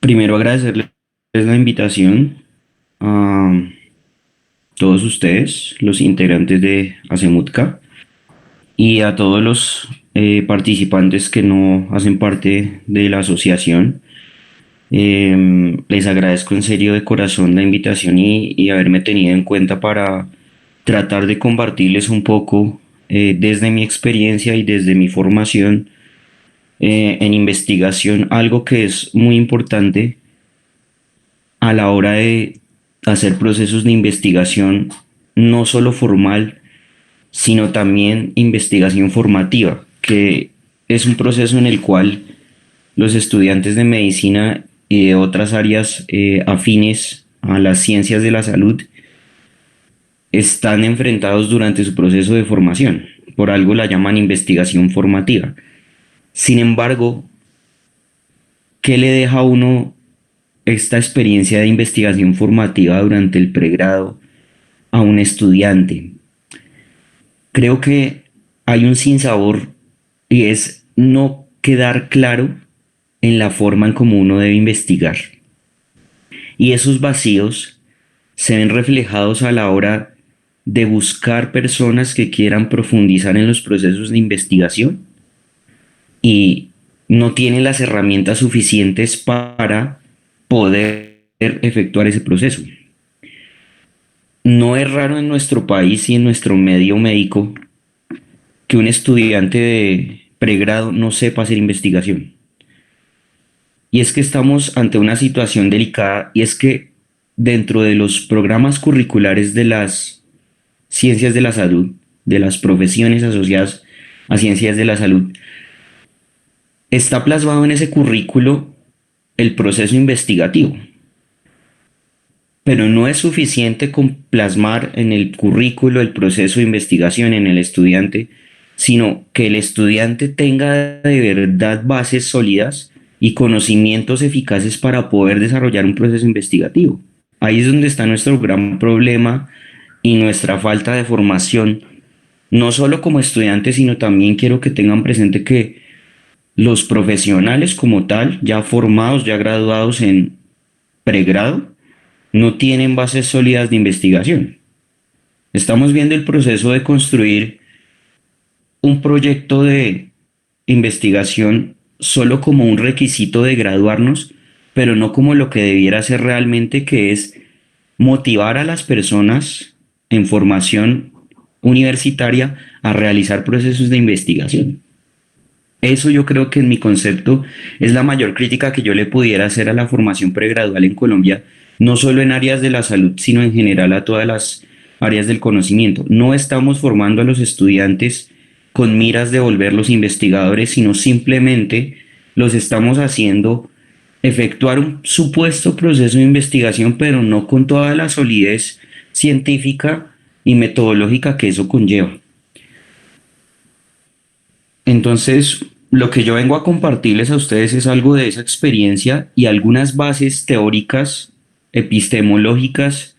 Primero agradecerles la invitación a todos ustedes, los integrantes de Asemutka, y a todos los participantes que no hacen parte de la asociación. Les agradezco en serio de corazón la invitación y haberme tenido en cuenta para tratar de compartirles un poco desde mi experiencia y desde mi formación en investigación, algo que es muy importante a la hora de hacer procesos de investigación, no solo formal, sino también investigación formativa, que es un proceso en el cual los estudiantes de medicina y de otras áreas afines a las ciencias de la salud están enfrentados durante su proceso de formación. Por algo la llaman investigación formativa. Sin embargo, ¿qué le deja a uno esta experiencia de investigación formativa durante el pregrado a un estudiante? Creo que hay un sinsabor y es no quedar claro en la forma en cómo uno debe investigar. Y esos vacíos se ven reflejados a la hora de buscar personas que quieran profundizar en los procesos de investigación y no tienen las herramientas suficientes para poder efectuar ese proceso. No es raro en nuestro país y en nuestro medio médico que un estudiante de pregrado no sepa hacer investigación. Y es que estamos ante una situación delicada y es que dentro de los programas curriculares de las ciencias de la salud, de las profesiones asociadas a ciencias de la salud, está plasmado en ese currículo el proceso investigativo, pero no es suficiente con plasmar en el currículo el proceso de investigación en el estudiante, sino que el estudiante tenga de verdad bases sólidas y conocimientos eficaces para poder desarrollar un proceso investigativo. Ahí es donde está nuestro gran problema y nuestra falta de formación, no solo como estudiantes, sino también quiero que tengan presente que los profesionales como tal, ya formados, ya graduados en pregrado, no tienen bases sólidas de investigación. Estamos viendo el proceso de construir un proyecto de investigación solo como un requisito de graduarnos, pero no como lo que debiera ser realmente, que es motivar a las personas en formación universitaria a realizar procesos de investigación. Eso yo creo que en mi concepto es la mayor crítica que yo le pudiera hacer a la formación pregradual en Colombia, no solo en áreas de la salud, sino en general a todas las áreas del conocimiento. No estamos formando a los estudiantes con miras de volverlos investigadores, sino simplemente los estamos haciendo efectuar un supuesto proceso de investigación, pero no con toda la solidez científica y metodológica que eso conlleva. Entonces, lo que yo vengo a compartirles a ustedes es algo de esa experiencia y algunas bases teóricas, epistemológicas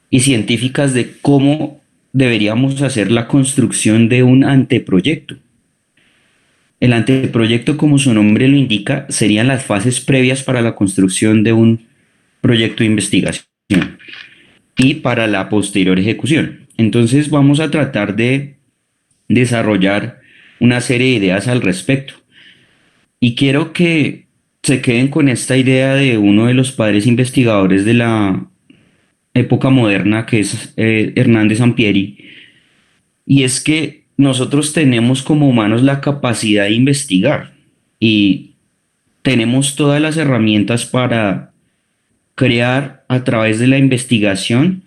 y científicas de cómo deberíamos hacer la construcción de un anteproyecto. El anteproyecto, como su nombre lo indica, serían las fases previas para la construcción de un proyecto de investigación y para la posterior ejecución. Entonces, vamos a tratar de desarrollar una serie de ideas al respecto. Y quiero que se queden con esta idea de uno de los padres investigadores de la época moderna, que es Hernández Sampieri, y es que nosotros tenemos como humanos la capacidad de investigar y tenemos todas las herramientas para crear a través de la investigación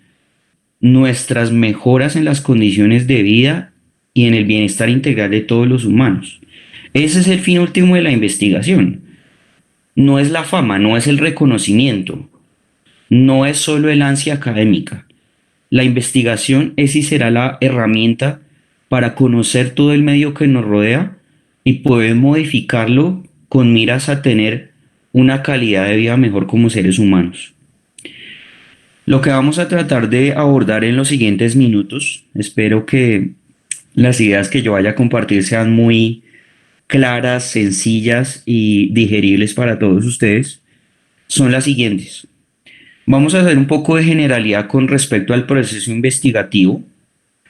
nuestras mejoras en las condiciones de vida y en el bienestar integral de todos los humanos. Ese es el fin último de la investigación. No es la fama, no es el reconocimiento, no es solo el ansia académica. La investigación es y será la herramienta para conocer todo el medio que nos rodea y poder modificarlo con miras a tener una calidad de vida mejor como seres humanos. Lo que vamos a tratar de abordar en los siguientes minutos, espero que las ideas que yo vaya a compartir sean muy claras, sencillas y digeribles para todos ustedes. son las siguientes. Vamos a hacer un poco de generalidad con respecto al proceso investigativo.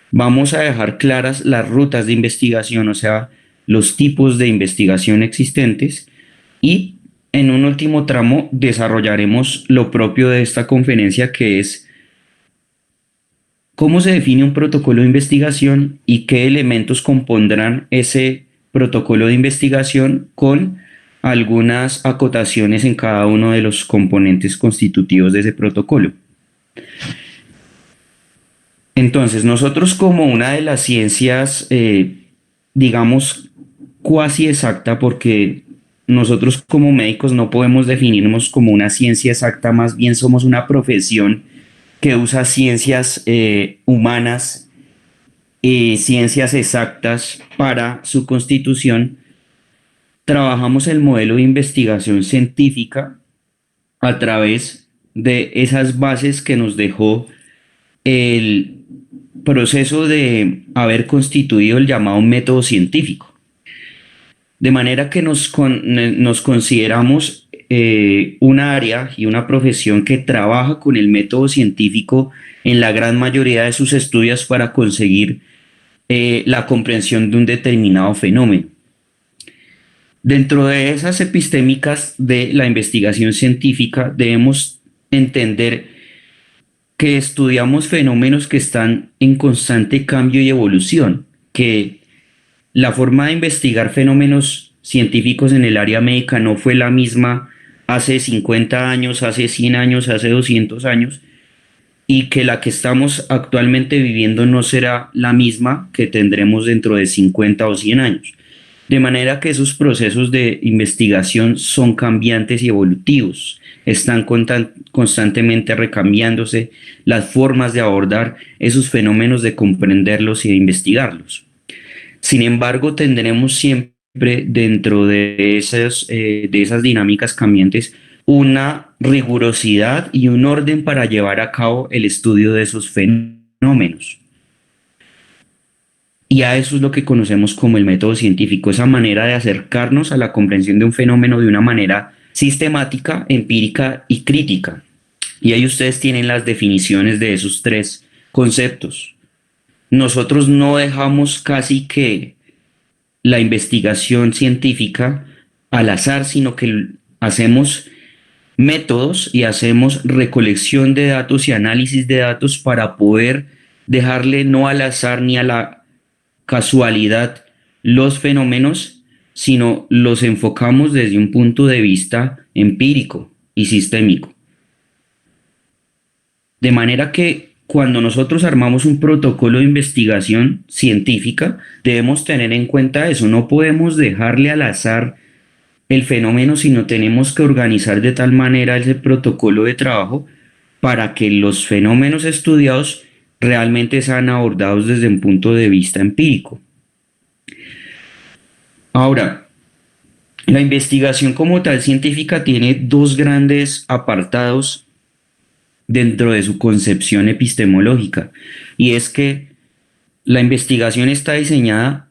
Vamos a dejar claras las rutas de investigación, o sea, los tipos de investigación existentes, y en un último tramo desarrollaremos lo propio de esta conferencia, que es cómo se define un protocolo de investigación y qué elementos compondrán ese protocolo de investigación, con algunas acotaciones en cada uno de los componentes constitutivos de ese protocolo. Entonces, nosotros, como una de las ciencias, digamos, cuasi exacta, porque nosotros como médicos no podemos definirnos como una ciencia exacta, más bien somos una profesión que usa ciencias humanas y ciencias exactas para su constitución. Trabajamos el modelo de investigación científica a través de esas bases que nos dejó el proceso de haber constituido el llamado método científico. De manera que nos consideramos una área y una profesión que trabaja con el método científico en la gran mayoría de sus estudios para conseguir la comprensión de un determinado fenómeno. Dentro de esas epistémicas de la investigación científica debemos entender que estudiamos fenómenos que están en constante cambio y evolución, que la forma de investigar fenómenos científicos en el área médica no fue la misma hace 50 años, hace 100 años, hace 200 años, y que la que estamos actualmente viviendo no será la misma que tendremos dentro de 50 o 100 años. De manera que esos procesos de investigación son cambiantes y evolutivos, están constantemente recambiándose las formas de abordar esos fenómenos, de comprenderlos y de investigarlos. Sin embargo, tendremos siempre dentro de esas dinámicas cambiantes una rigurosidad y un orden para llevar a cabo el estudio de esos fenómenos. Y a eso es lo que conocemos como el método científico, esa manera de acercarnos a la comprensión de un fenómeno de una manera sistemática, empírica y crítica. Y ahí ustedes tienen las definiciones de esos tres conceptos. Nosotros no dejamos casi que la investigación científica al azar, sino que hacemos métodos y hacemos recolección de datos y análisis de datos para poder dejarle no al azar ni a la casualidad los fenómenos, sino los enfocamos desde un punto de vista empírico y sistémico. De manera que cuando nosotros armamos un protocolo de investigación científica, debemos tener en cuenta eso. No podemos dejarle al azar el fenómeno, sino tenemos que organizar de tal manera ese protocolo de trabajo para que los fenómenos estudiados realmente sean abordados desde un punto de vista empírico. Ahora, la investigación como tal científica tiene dos grandes apartados dentro de su concepción epistemológica, y es que la investigación está diseñada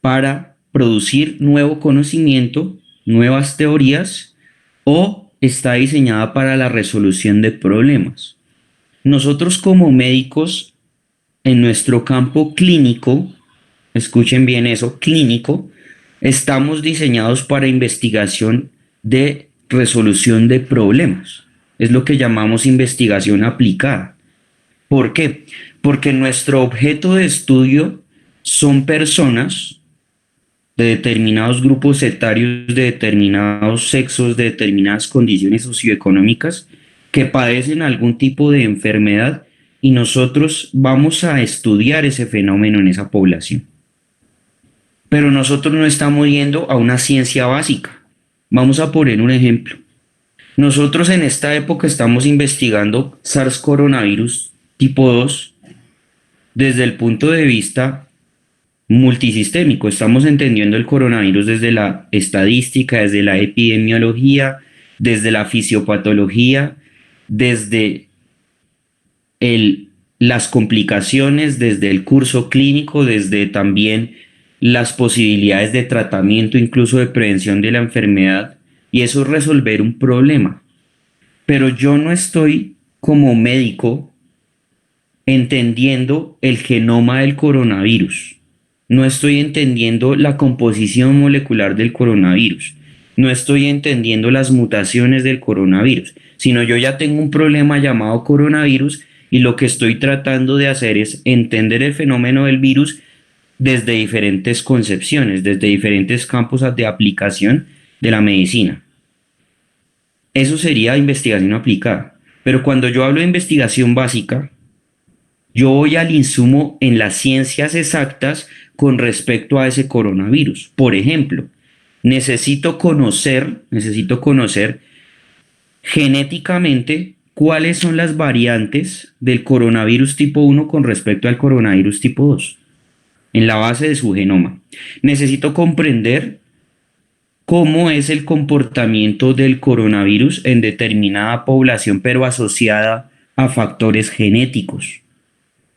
para producir nuevo conocimiento, nuevas teorías, o está diseñada para la resolución de problemas. Nosotros como médicos, en nuestro campo clínico, escuchen bien eso, clínico, estamos diseñados para investigación de resolución de problemas. Es lo que llamamos investigación aplicada. ¿Por qué? Porque nuestro objeto de estudio son personas de determinados grupos etarios, de determinados sexos, de determinadas condiciones socioeconómicas, que padecen algún tipo de enfermedad, y nosotros vamos a estudiar ese fenómeno en esa población. Pero nosotros no estamos yendo a una ciencia básica. Vamos a poner un ejemplo. Nosotros en esta época estamos investigando SARS coronavirus tipo 2 desde el punto de vista multisistémico. Estamos entendiendo el coronavirus desde la estadística, desde la epidemiología, desde la fisiopatología, desde las complicaciones, desde el curso clínico, desde también las posibilidades de tratamiento, incluso de prevención de la enfermedad, y eso es resolver un problema. Pero yo no estoy como médico entendiendo el genoma del coronavirus. No estoy entendiendo la composición molecular del coronavirus. No estoy entendiendo las mutaciones del coronavirus, sino yo ya tengo un problema llamado coronavirus y lo que estoy tratando de hacer es entender el fenómeno del virus desde diferentes concepciones, desde diferentes campos de aplicación de la medicina. Eso sería investigación aplicada. Pero cuando yo hablo de investigación básica, yo voy al insumo en las ciencias exactas con respecto a ese coronavirus. Por ejemplo, necesito conocer genéticamente cuáles son las variantes del coronavirus tipo 1 con respecto al coronavirus tipo 2 en la base de su genoma. Necesito comprender cómo es el comportamiento del coronavirus en determinada población, pero asociada a factores genéticos.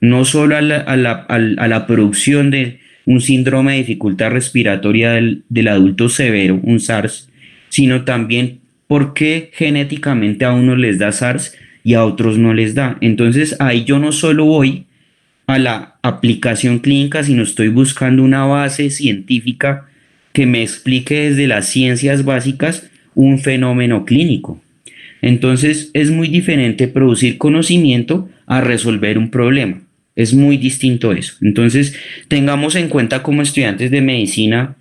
No solo a la producción de un síndrome de dificultad respiratoria del adulto severo, un SARS, sino también por qué genéticamente a unos les da SARS y a otros no les da. Entonces ahí yo no solo voy a la aplicación clínica, sino estoy buscando una base científica que me explique desde las ciencias básicas un fenómeno clínico. Entonces es muy diferente producir conocimiento a resolver un problema. Es muy distinto eso. Entonces tengamos en cuenta como estudiantes de medicina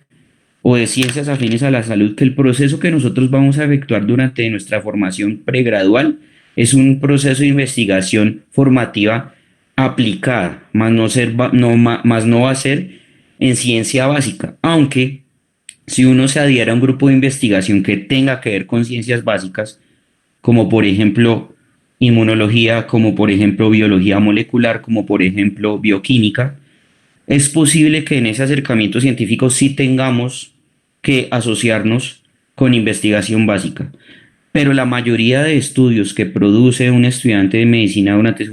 o de ciencias afines a la salud que el proceso que nosotros vamos a efectuar durante nuestra formación pregradual es un proceso de investigación formativa aplicada, más no va a ser en ciencia básica, aunque si uno se adhiera a un grupo de investigación que tenga que ver con ciencias básicas, como por ejemplo inmunología, como por ejemplo biología molecular, como por ejemplo bioquímica, es posible que en ese acercamiento científico sí tengamos que asociarnos con investigación básica. Pero la mayoría de estudios que produce un estudiante de medicina durante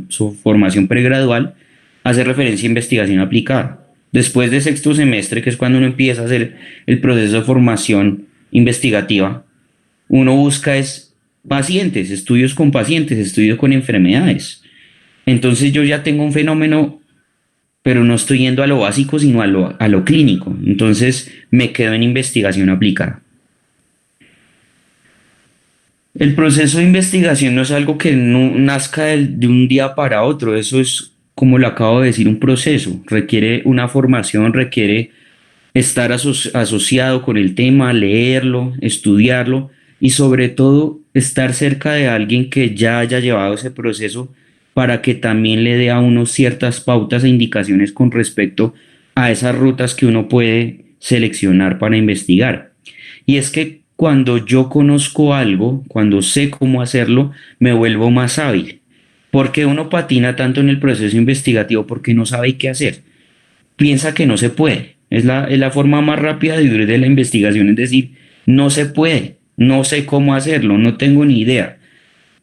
su formación pregradual hace referencia a investigación aplicada. Después de sexto semestre, que es cuando uno empieza a hacer el proceso de formación investigativa, uno busca es pacientes, estudios con pacientes, estudios con enfermedades. Entonces yo ya tengo un fenómeno, pero no estoy yendo a lo básico, sino a lo clínico. Entonces me quedo en investigación aplicada. El proceso de investigación no es algo que no nazca de un día para otro, eso es, como lo acabo de decir, un proceso, requiere una formación, requiere estar asociado con el tema, leerlo, estudiarlo y sobre todo estar cerca de alguien que ya haya llevado ese proceso para que también le dé a uno ciertas pautas e indicaciones con respecto a esas rutas que uno puede seleccionar para investigar. Y es que cuando yo conozco algo, cuando sé cómo hacerlo, me vuelvo más hábil. Porque uno patina tanto en el proceso investigativo porque no sabe qué hacer. Piensa que no se puede. Es la forma más rápida de huir de la investigación, es decir, no se puede, no sé cómo hacerlo, no tengo ni idea.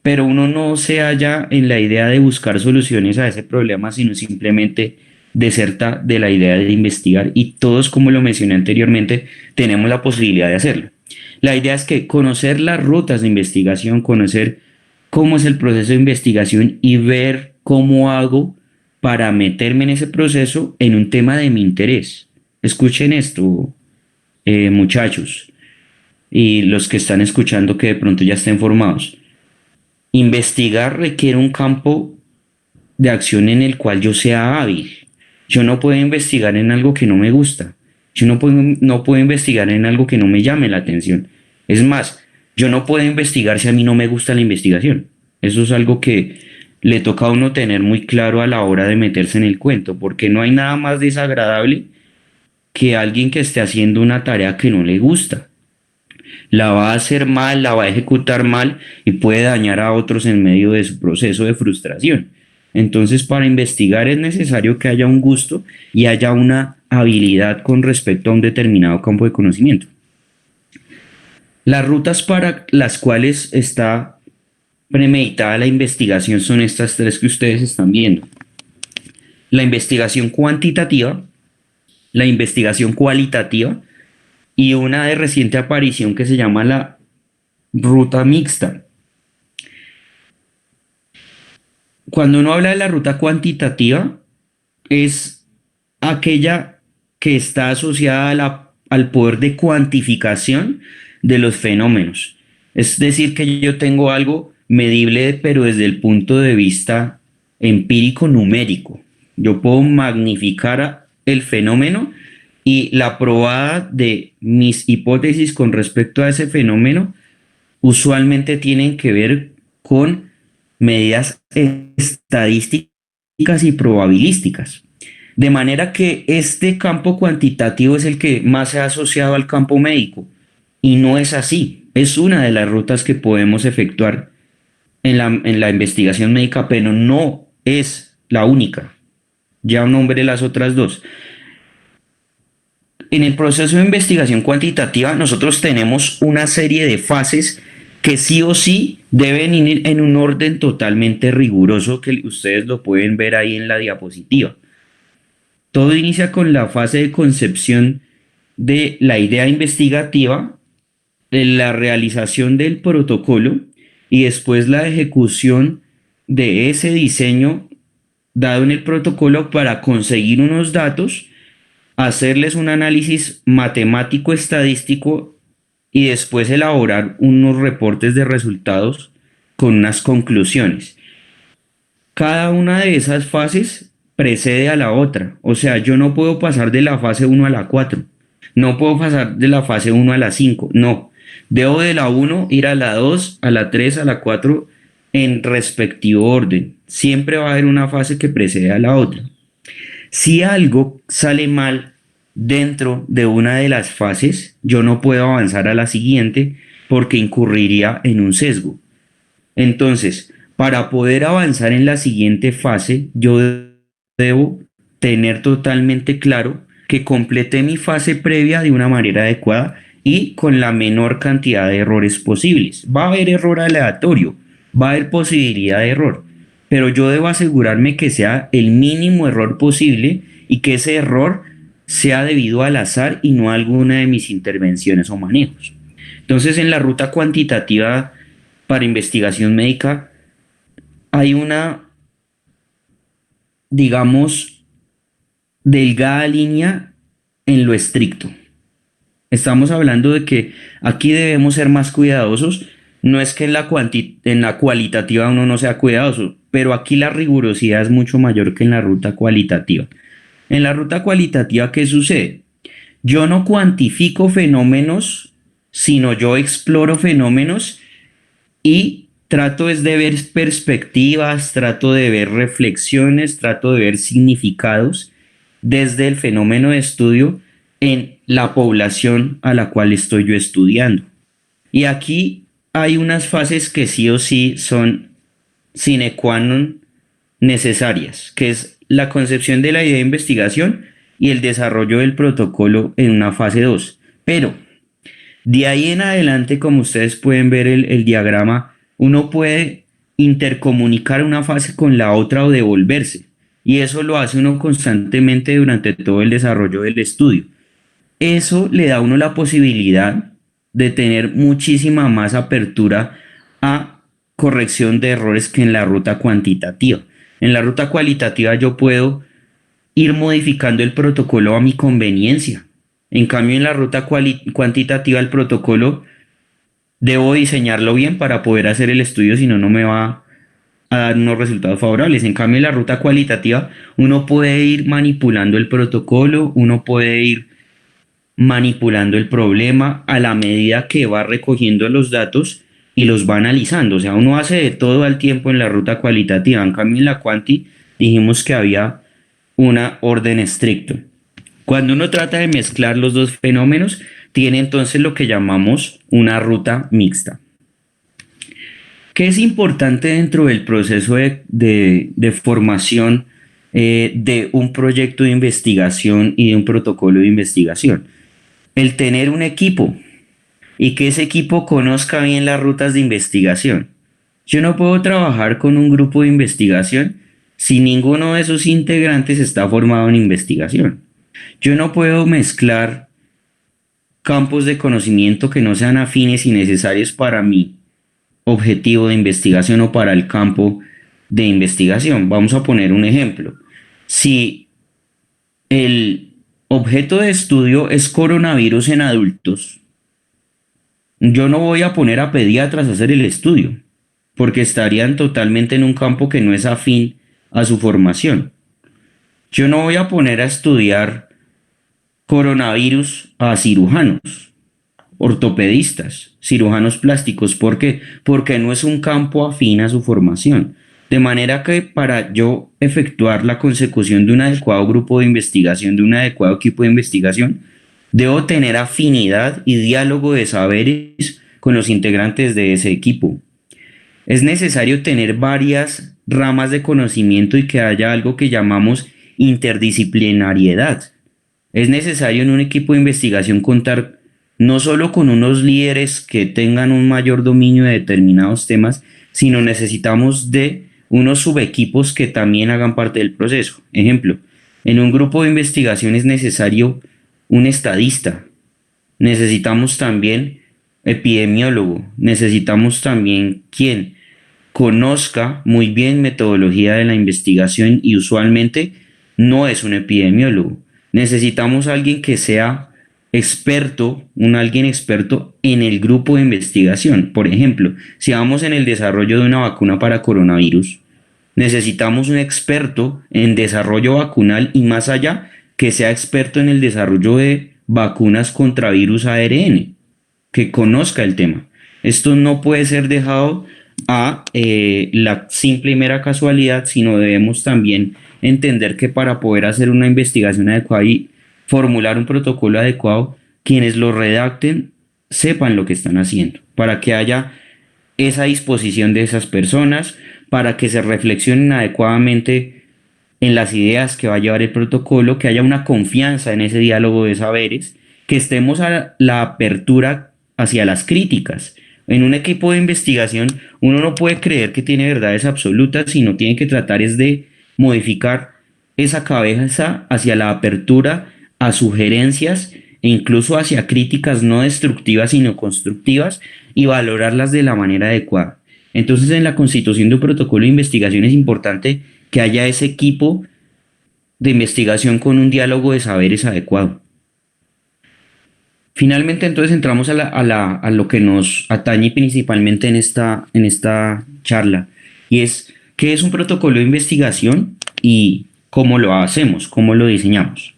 Pero uno no se halla en la idea de buscar soluciones a ese problema, sino simplemente deserta de la idea de investigar y todos, como lo mencioné anteriormente, tenemos la posibilidad de hacerlo. La idea es que conocer las rutas de investigación, conocer cómo es el proceso de investigación y ver cómo hago para meterme en ese proceso en un tema de mi interés. Escuchen esto, muchachos, y los que están escuchando que de pronto ya estén formados. Investigar requiere un campo de acción en el cual yo sea hábil. Yo no puedo investigar en algo que no me gusta. Yo no puedo investigar en algo que no me llame la atención. Es más, yo no puedo investigar si a mí no me gusta la investigación. Eso es algo que le toca a uno tener muy claro a la hora de meterse en el cuento, porque no hay nada más desagradable que alguien que esté haciendo una tarea que no le gusta. La va a hacer mal, la va a ejecutar mal y puede dañar a otros en medio de su proceso de frustración. Entonces, para investigar es necesario que haya un gusto y haya una habilidad con respecto a un determinado campo de conocimiento. Las rutas para las cuales está premeditada la investigación son estas tres que ustedes están viendo. La investigación cuantitativa, la investigación cualitativa y una de reciente aparición que se llama la ruta mixta. Cuando uno habla de la ruta cuantitativa, es aquella que está asociada al poder de cuantificación de los fenómenos. Es decir, que yo tengo algo medible, pero desde el punto de vista empírico numérico. Yo puedo magnificar el fenómeno y la probada de mis hipótesis con respecto a ese fenómeno usualmente tienen que ver con medidas estadísticas y probabilísticas. De manera que este campo cuantitativo es el que más se ha asociado al campo médico y no es así. Es una de las rutas que podemos efectuar en la investigación médica, pero no es la única. Ya nombré las otras dos. En el proceso de investigación cuantitativa nosotros tenemos una serie de fases que sí o sí deben ir en un orden totalmente riguroso que ustedes lo pueden ver ahí en la diapositiva. Todo inicia con la fase de concepción de la idea investigativa, la realización del protocolo y después la ejecución de ese diseño dado en el protocolo para conseguir unos datos, hacerles un análisis matemático estadístico y después elaborar unos reportes de resultados con unas conclusiones. Cada una de esas fases precede a la otra. O sea, yo no puedo pasar de la fase uno a la 4. No puedo pasar de la fase uno a la 5. No. Debo de la uno ir a la 2, a la 3, a la 4 en respectivo orden. Siempre va a haber una fase que precede a la otra. Si algo sale mal dentro de una de las fases, yo no puedo avanzar a la siguiente porque incurriría en un sesgo. Entonces, para poder avanzar en la siguiente fase, yo debo tener totalmente claro que completé mi fase previa de una manera adecuada y con la menor cantidad de errores posibles. Va a haber error aleatorio, va a haber posibilidad de error, pero yo debo asegurarme que sea el mínimo error posible y que ese error sea debido al azar y no a alguna de mis intervenciones o manejos. Entonces, en la ruta cuantitativa para investigación médica hay una, digamos, delgada línea en lo estricto. Estamos hablando de que aquí debemos ser más cuidadosos. No es que en la cualitativa uno no sea cuidadoso, pero aquí la rigurosidad es mucho mayor que en la ruta cualitativa. En la ruta cualitativa, ¿qué sucede? Yo no cuantifico fenómenos, sino yo exploro fenómenos y trato es de ver perspectivas, trato de ver reflexiones, trato de ver significados desde el fenómeno de estudio en la población a la cual estoy yo estudiando. Y aquí hay unas fases que sí o sí son sine qua non necesarias, que es la concepción de la idea de investigación y el desarrollo del protocolo en una fase 2. Pero de ahí en adelante, como ustedes pueden ver el diagrama, uno puede intercomunicar una fase con la otra o devolverse. Y eso lo hace uno constantemente durante todo el desarrollo del estudio. Eso le da a uno la posibilidad de tener muchísima más apertura a corrección de errores que en la ruta cuantitativa. En la ruta cualitativa yo puedo ir modificando el protocolo a mi conveniencia. En cambio, en la ruta cuantitativa el protocolo debo diseñarlo bien para poder hacer el estudio, si no, no me va a dar unos resultados favorables. En cambio, en la ruta cualitativa uno puede ir manipulando el protocolo, uno puede ir manipulando el problema a la medida que va recogiendo los datos y los va analizando. O sea, uno hace de todo al tiempo en la ruta cualitativa. En cambio, en la cuanti dijimos que había una orden estricto. Cuando uno trata de mezclar los dos fenómenos, tiene entonces lo que llamamos una ruta mixta. ¿Qué es importante dentro del proceso de formación de un proyecto de investigación y de un protocolo de investigación? El tener un equipo y que ese equipo conozca bien las rutas de investigación. Yo no puedo trabajar con un grupo de investigación si ninguno de sus integrantes está formado en investigación. Yo no puedo mezclar campos de conocimiento que no sean afines y necesarios para mi objetivo de investigación o para el campo de investigación. Vamos a poner un ejemplo. Si el objeto de estudio es coronavirus en adultos, yo no voy a poner a pediatras a hacer el estudio, porque estarían totalmente en un campo que no es afín a su formación. Yo no voy a poner a estudiar coronavirus a cirujanos, ortopedistas, cirujanos plásticos. ¿Por qué? Porque no es un campo afín a su formación. De manera que para yo efectuar la consecución de un adecuado grupo de investigación, de un adecuado equipo de investigación, debo tener afinidad y diálogo de saberes con los integrantes de ese equipo. Es necesario tener varias ramas de conocimiento y que haya algo que llamamos interdisciplinariedad. Es necesario en un equipo de investigación contar no solo con unos líderes que tengan un mayor dominio de determinados temas, sino necesitamos de unos subequipos que también hagan parte del proceso. Ejemplo, en un grupo de investigación es necesario un estadista, necesitamos también epidemiólogo, necesitamos también quien conozca muy bien metodología de la investigación y usualmente no es un epidemiólogo. Necesitamos alguien que sea experto, alguien experto en el grupo de investigación. Por ejemplo, si vamos en el desarrollo de una vacuna para coronavirus, necesitamos un experto en desarrollo vacunal y más allá, que sea experto en el desarrollo de vacunas contra virus ARN, que conozca el tema. Esto no puede ser dejado a la simple y mera casualidad, sino debemos también entender que para poder hacer una investigación adecuada y formular un protocolo adecuado, quienes lo redacten sepan lo que están haciendo, para que haya esa disposición de esas personas, para que se reflexionen adecuadamente en las ideas que va a llevar el protocolo, que haya una confianza en ese diálogo de saberes, que estemos a la apertura hacia las críticas. En un equipo de investigación uno no puede creer que tiene verdades absolutas, sino tiene que tratar es de modificar esa cabeza hacia la apertura a sugerencias e incluso hacia críticas no destructivas sino constructivas y valorarlas de la manera adecuada. Entonces, en la constitución de un protocolo de investigación es importante que haya ese equipo de investigación con un diálogo de saberes adecuado. Finalmente, entonces entramos a lo que nos atañe principalmente en esta charla, y es qué es un protocolo de investigación y cómo lo hacemos, cómo lo diseñamos.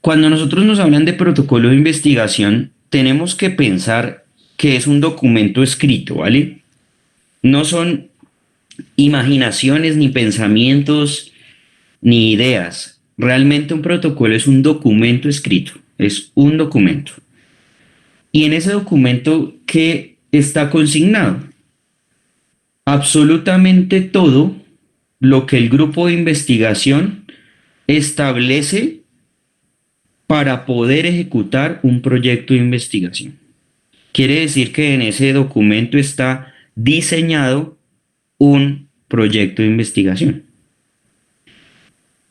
Cuando nosotros nos hablan de protocolo de investigación, tenemos que pensar que es un documento escrito, ¿vale? No son imaginaciones, ni pensamientos, ni ideas. Realmente un protocolo es un documento escrito, es un documento. Y en ese documento, ¿qué está consignado? Absolutamente todo lo que el grupo de investigación establece para poder ejecutar un proyecto de investigación. Quiere decir que en ese documento está diseñado un proyecto de investigación.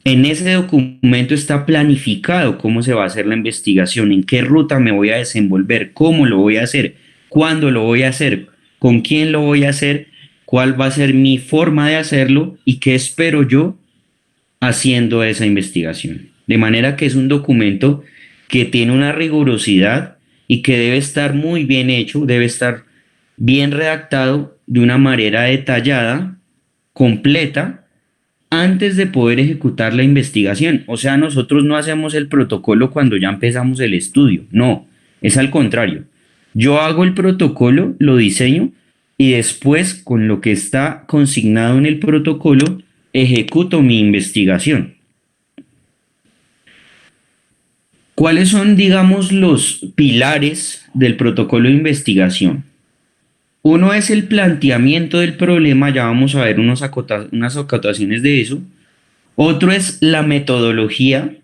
En ese documento está planificado cómo se va a hacer la investigación, en qué ruta me voy a desenvolver, cómo lo voy a hacer, cuándo lo voy a hacer, con quién lo voy a hacer, cuál va a ser mi forma de hacerlo y qué espero yo haciendo esa investigación. De manera que es un documento que tiene una rigurosidad y que debe estar muy bien hecho, debe estar bien redactado de una manera detallada, completa, antes de poder ejecutar la investigación. O sea, nosotros no hacemos el protocolo cuando ya empezamos el estudio, no, es al contrario. Yo hago el protocolo, lo diseño y después con lo que está consignado en el protocolo ejecuto mi investigación. ¿Cuáles son, digamos, los pilares del protocolo de investigación? Uno es el planteamiento del problema, ya vamos a ver unas acotaciones de eso. Otro es la metodología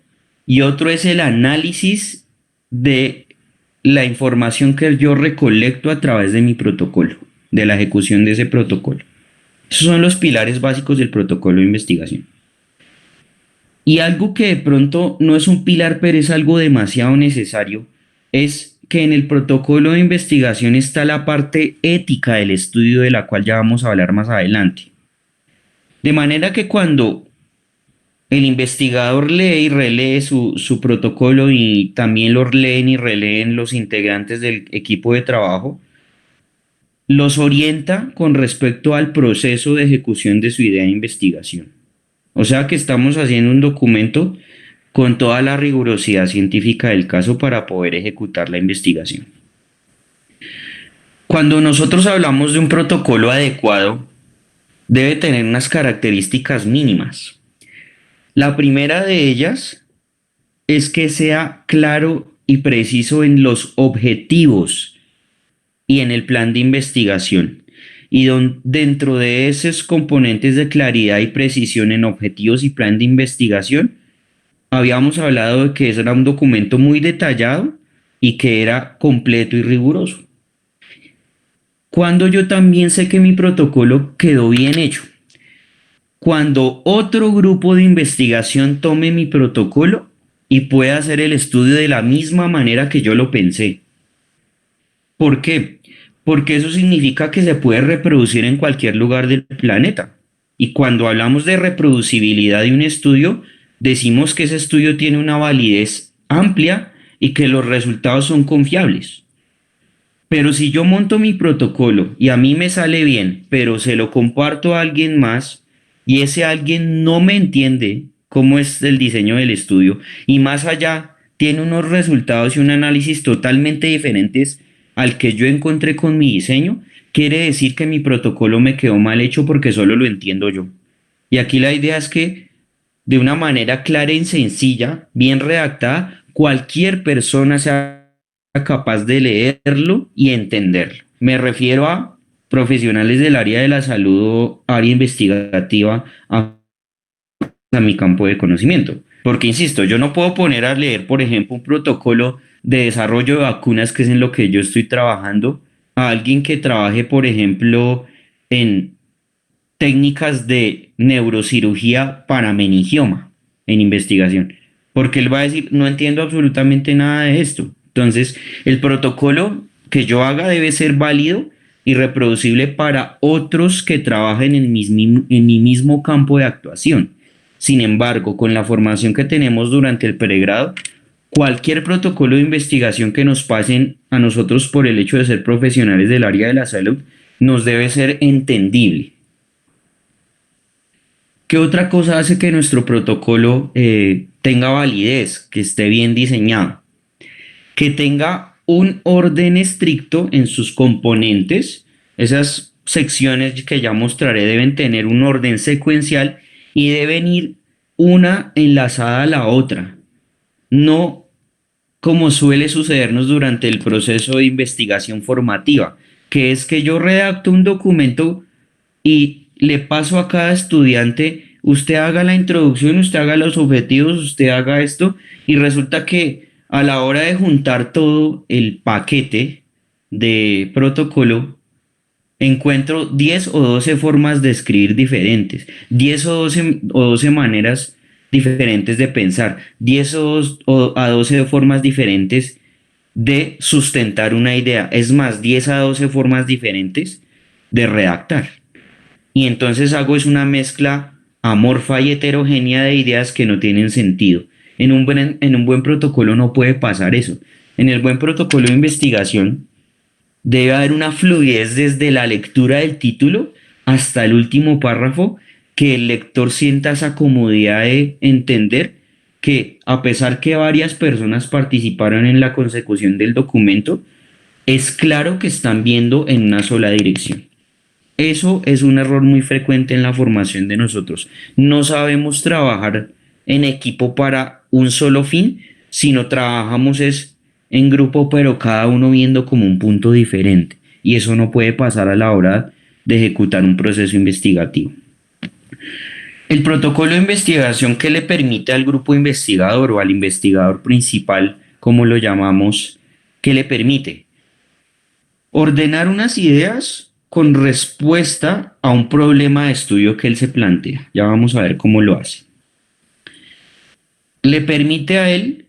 y otro es el análisis de la información que yo recolecto a través de mi protocolo, de la ejecución de ese protocolo. Esos son los pilares básicos del protocolo de investigación. Y algo que de pronto no es un pilar, pero es algo demasiado necesario, es que en el protocolo de investigación está la parte ética del estudio de la cual ya vamos a hablar más adelante. De manera que cuando el investigador lee y relee su protocolo y también lo leen y releen los integrantes del equipo de trabajo, los orienta con respecto al proceso de ejecución de su idea de investigación. O sea que estamos haciendo un documento con toda la rigurosidad científica del caso para poder ejecutar la investigación. Cuando nosotros hablamos de un protocolo adecuado, debe tener unas características mínimas. La primera de ellas es que sea claro y preciso en los objetivos y en el plan de investigación. Y dentro de esos componentes de claridad y precisión en objetivos y plan de investigación, habíamos hablado de que ese era un documento muy detallado y que era completo y riguroso. Cuando yo también sé que mi protocolo quedó bien hecho. Cuando otro grupo de investigación tome mi protocolo y pueda hacer el estudio de la misma manera que yo lo pensé. ¿Por qué? Porque eso significa que se puede reproducir en cualquier lugar del planeta. Y cuando hablamos de reproducibilidad de un estudio, decimos que ese estudio tiene una validez amplia y que los resultados son confiables. Pero si yo monto mi protocolo y a mí me sale bien, pero se lo comparto a alguien más y ese alguien no me entiende cómo es el diseño del estudio y más allá tiene unos resultados y un análisis totalmente diferentes al que yo encontré con mi diseño, quiere decir que mi protocolo me quedó mal hecho porque solo lo entiendo yo. Y aquí la idea es que de una manera clara y sencilla, bien redactada, cualquier persona sea capaz de leerlo y entenderlo. Me refiero a profesionales del área de la salud o área investigativa a mi campo de conocimiento. Porque, insisto, yo no puedo poner a leer, por ejemplo, un protocolo de desarrollo de vacunas, que es en lo que yo estoy trabajando, a alguien que trabaje, por ejemplo, en técnicas de neurocirugía para meningioma en investigación, porque él va a decir, no entiendo absolutamente nada de esto. Entonces, el protocolo que yo haga debe ser válido y reproducible para otros que trabajen en mi mismo campo de actuación. Sin embargo, con la formación que tenemos durante el pregrado, cualquier protocolo de investigación que nos pasen a nosotros por el hecho de ser profesionales del área de la salud nos debe ser entendible. ¿Qué otra cosa hace que nuestro protocolo tenga validez, que esté bien diseñado? Que tenga un orden estricto en sus componentes. Esas secciones que ya mostraré deben tener un orden secuencial y deben ir una enlazada a la otra. No como suele sucedernos durante el proceso de investigación formativa, que es que yo redacto un documento y le paso a cada estudiante, usted haga la introducción, usted haga los objetivos, usted haga esto, y resulta que a la hora de juntar todo el paquete de protocolo, encuentro 10 o 12 formas de escribir diferentes, 10 o 12 maneras diferentes de pensar, 10 o a 12 formas diferentes de sustentar una idea, es más, 10 a 12 formas diferentes de redactar. Y entonces hago es una mezcla amorfa y heterogénea de ideas que no tienen sentido. En un buen protocolo no puede pasar eso. En el buen protocolo de investigación debe haber una fluidez desde la lectura del título hasta el último párrafo, que el lector sienta esa comodidad de entender que a pesar que varias personas participaron en la consecución del documento, es claro que están viendo en una sola dirección. Eso es un error muy frecuente en la formación de nosotros. No sabemos trabajar en equipo para un solo fin, sino trabajamos es en grupo, pero cada uno viendo como un punto diferente. Y eso no puede pasar a la hora de ejecutar un proceso investigativo. El protocolo de investigación que le permite al grupo investigador o al investigador principal, como lo llamamos, que le permite ordenar unas ideas con respuesta a un problema de estudio que él se plantea. Ya vamos a ver cómo lo hace. le permite a él,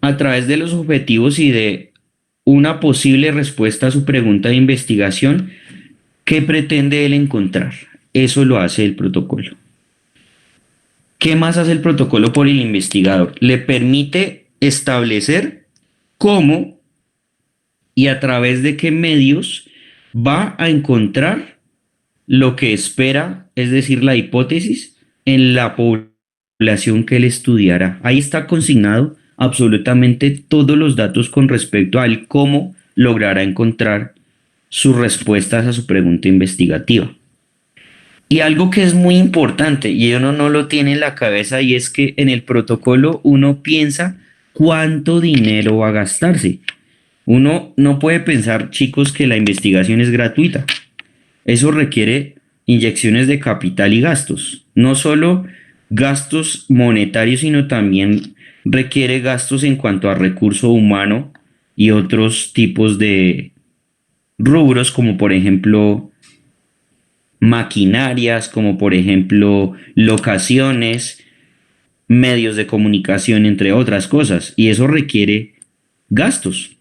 a través de los objetivos y de una posible respuesta a su pregunta de investigación, qué pretende él encontrar. Eso lo hace el protocolo. ¿Qué más hace el protocolo por el investigador? Le permite establecer cómo y a través de qué medios va a encontrar lo que espera, es decir, la hipótesis, en la población que él estudiará. Ahí está consignado absolutamente todos los datos con respecto a él, cómo logrará encontrar sus respuestas a su pregunta investigativa. Y algo que es muy importante y uno no lo tiene en la cabeza y es que en el protocolo uno piensa cuánto dinero va a gastarse. Uno no puede pensar, chicos, que la investigación es gratuita. Eso requiere inyecciones de capital y gastos. No solo gastos monetarios, sino también requiere gastos en cuanto a recurso humano y otros tipos de rubros, como por ejemplo maquinarias, como por ejemplo locaciones, medios de comunicación, entre otras cosas. Y eso requiere gastos.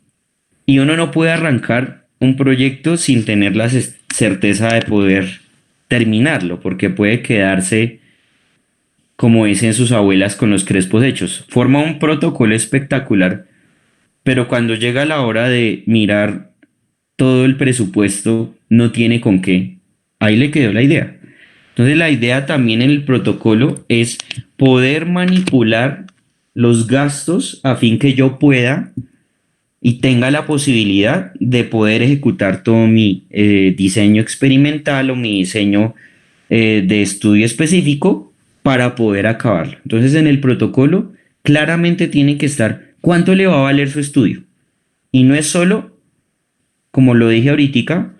Y uno no puede arrancar un proyecto sin tener la certeza de poder terminarlo, porque puede quedarse, como dicen sus abuelas, con los crespos hechos. Forma un protocolo espectacular, pero cuando llega la hora de mirar todo el presupuesto, no tiene con qué. Ahí le quedó la idea. Entonces la idea también en el protocolo es poder manipular los gastos a fin que yo pueda y tenga la posibilidad de poder ejecutar todo mi diseño experimental o mi diseño de estudio específico para poder acabarlo. Entonces en el protocolo claramente tiene que estar cuánto le va a valer su estudio. Y no es solo, como lo dije ahorita,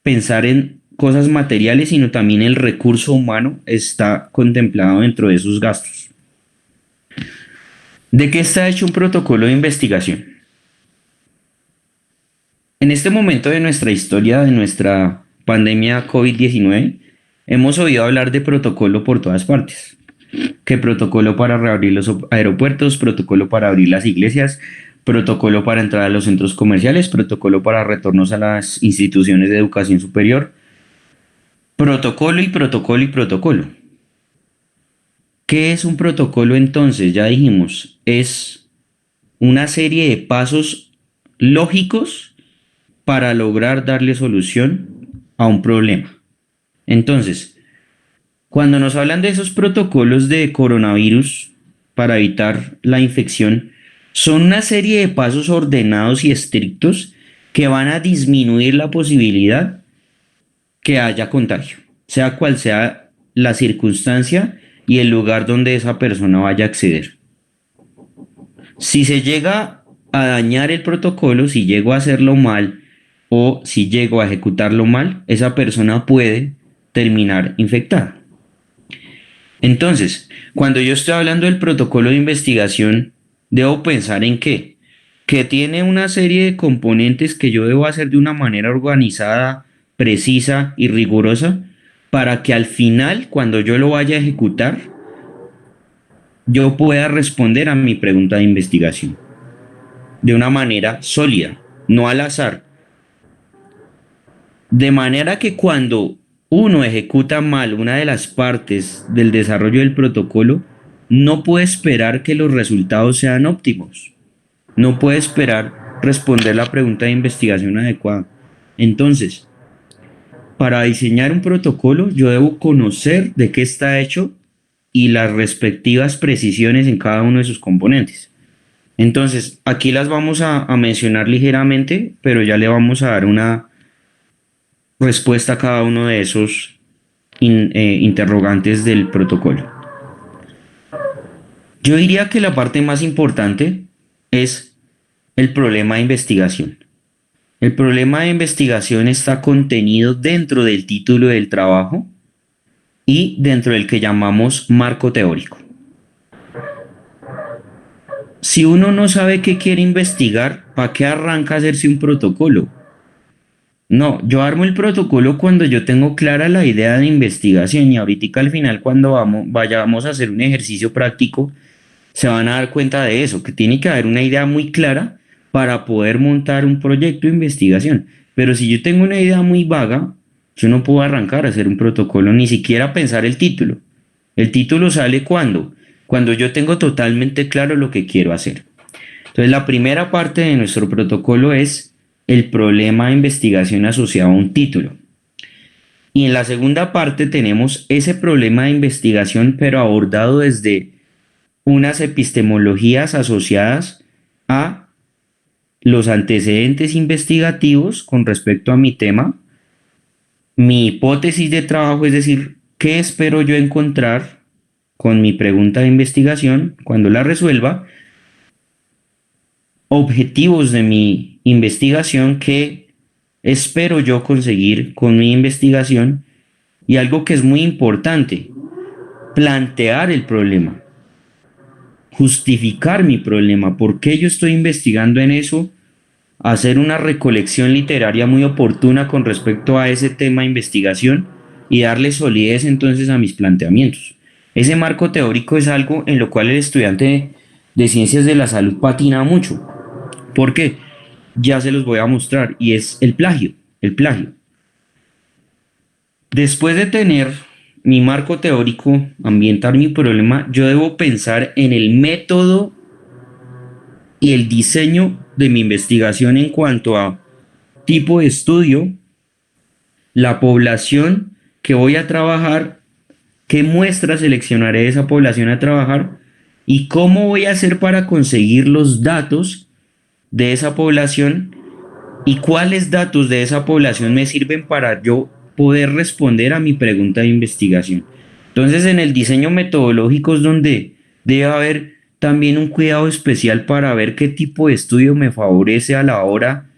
pensar en cosas materiales, sino también el recurso humano está contemplado dentro de sus gastos. ¿De qué está hecho un protocolo de investigación? En este momento de nuestra historia, de nuestra pandemia COVID-19, hemos oído hablar de protocolo por todas partes. Que protocolo para reabrir los aeropuertos, protocolo para abrir las iglesias, protocolo para entrar a los centros comerciales, protocolo para retornos a las instituciones de educación superior, protocolo y protocolo y protocolo. ¿Qué es un protocolo entonces? Ya dijimos, es una serie de pasos lógicos para lograr darle solución a un problema. Entonces, cuando nos hablan de esos protocolos de coronavirus para evitar la infección, son una serie de pasos ordenados y estrictos que van a disminuir la posibilidad que haya contagio, sea cual sea la circunstancia y el lugar donde esa persona vaya a acceder. Si se llega a dañar el protocolo, si llego a hacerlo mal o si llego a ejecutarlo mal, esa persona puede terminar infectada. Entonces, cuando yo estoy hablando del protocolo de investigación, debo pensar en qué, que tiene una serie de componentes que yo debo hacer de una manera organizada, precisa y rigurosa para que al final, cuando yo lo vaya a ejecutar, yo pueda responder a mi pregunta de investigación de una manera sólida, no al azar. De manera que cuando uno ejecuta mal una de las partes del desarrollo del protocolo, no puede esperar que los resultados sean óptimos. No puede esperar responder la pregunta de investigación adecuada. Entonces, para diseñar un protocolo, yo debo conocer de qué está hecho y las respectivas precisiones en cada uno de sus componentes. Entonces, aquí las vamos a mencionar ligeramente, pero ya le vamos a dar una respuesta a cada uno de esos interrogantes del protocolo. Yo diría que la parte más importante es el problema de investigación. El problema de investigación está contenido dentro del título del trabajo y dentro del que llamamos marco teórico. Si uno no sabe qué quiere investigar, ¿para qué arranca a hacerse un protocolo? No, yo armo el protocolo cuando yo tengo clara la idea de investigación y ahorita al final cuando vayamos a hacer un ejercicio práctico, se van a dar cuenta de eso, que tiene que haber una idea muy clara para poder montar un proyecto de investigación. Pero si yo tengo una idea muy vaga, yo no puedo arrancar a hacer un protocolo, ni siquiera pensar el título. El título sale cuando yo tengo totalmente claro lo que quiero hacer. Entonces, la primera parte de nuestro protocolo es el problema de investigación asociado a un título. Y en la segunda parte tenemos ese problema de investigación, pero abordado desde unas epistemologías asociadas a los antecedentes investigativos con respecto a mi tema, mi hipótesis de trabajo, es decir, qué espero yo encontrar con mi pregunta de investigación cuando la resuelva, objetivos de mi investigación que espero yo conseguir con mi investigación y algo que es muy importante, plantear el problema, justificar mi problema, por qué yo estoy investigando en eso, hacer una recolección literaria muy oportuna con respecto a ese tema de investigación y darle solidez entonces a mis planteamientos. Ese marco teórico es algo en lo cual el estudiante de ciencias de la salud patina mucho. ¿Por qué? Ya se los voy a mostrar y es el plagio. El plagio. Después de tener mi marco teórico, ambientar mi problema, yo debo pensar en el método y el diseño de mi investigación en cuanto a tipo de estudio, la población que voy a trabajar, qué muestras seleccionaré de esa población a trabajar y cómo voy a hacer para conseguir los datos de esa población y cuáles datos de esa población me sirven para yo poder responder a mi pregunta de investigación. Entonces, en el diseño metodológico es donde debe haber también un cuidado especial para ver qué tipo de estudio me favorece a la hora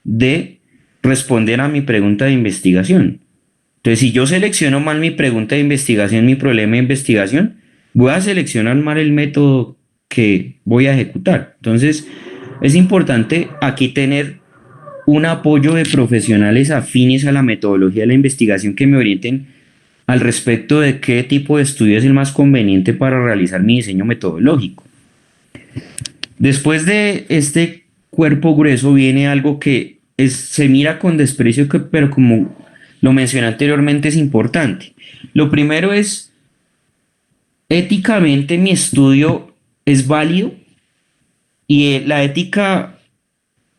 de responder a mi pregunta de investigación. Entonces, si yo selecciono mal mi pregunta de investigación, mi problema de investigación, voy a seleccionar mal el método que voy a ejecutar. Entonces, es importante aquí tener un apoyo de profesionales afines a la metodología de la investigación que me orienten al respecto de qué tipo de estudio es el más conveniente para realizar mi diseño metodológico. Después de este cuerpo grueso viene algo que se mira con desprecio, pero como lo mencioné anteriormente es importante. Lo primero es, éticamente mi estudio es válido y la ética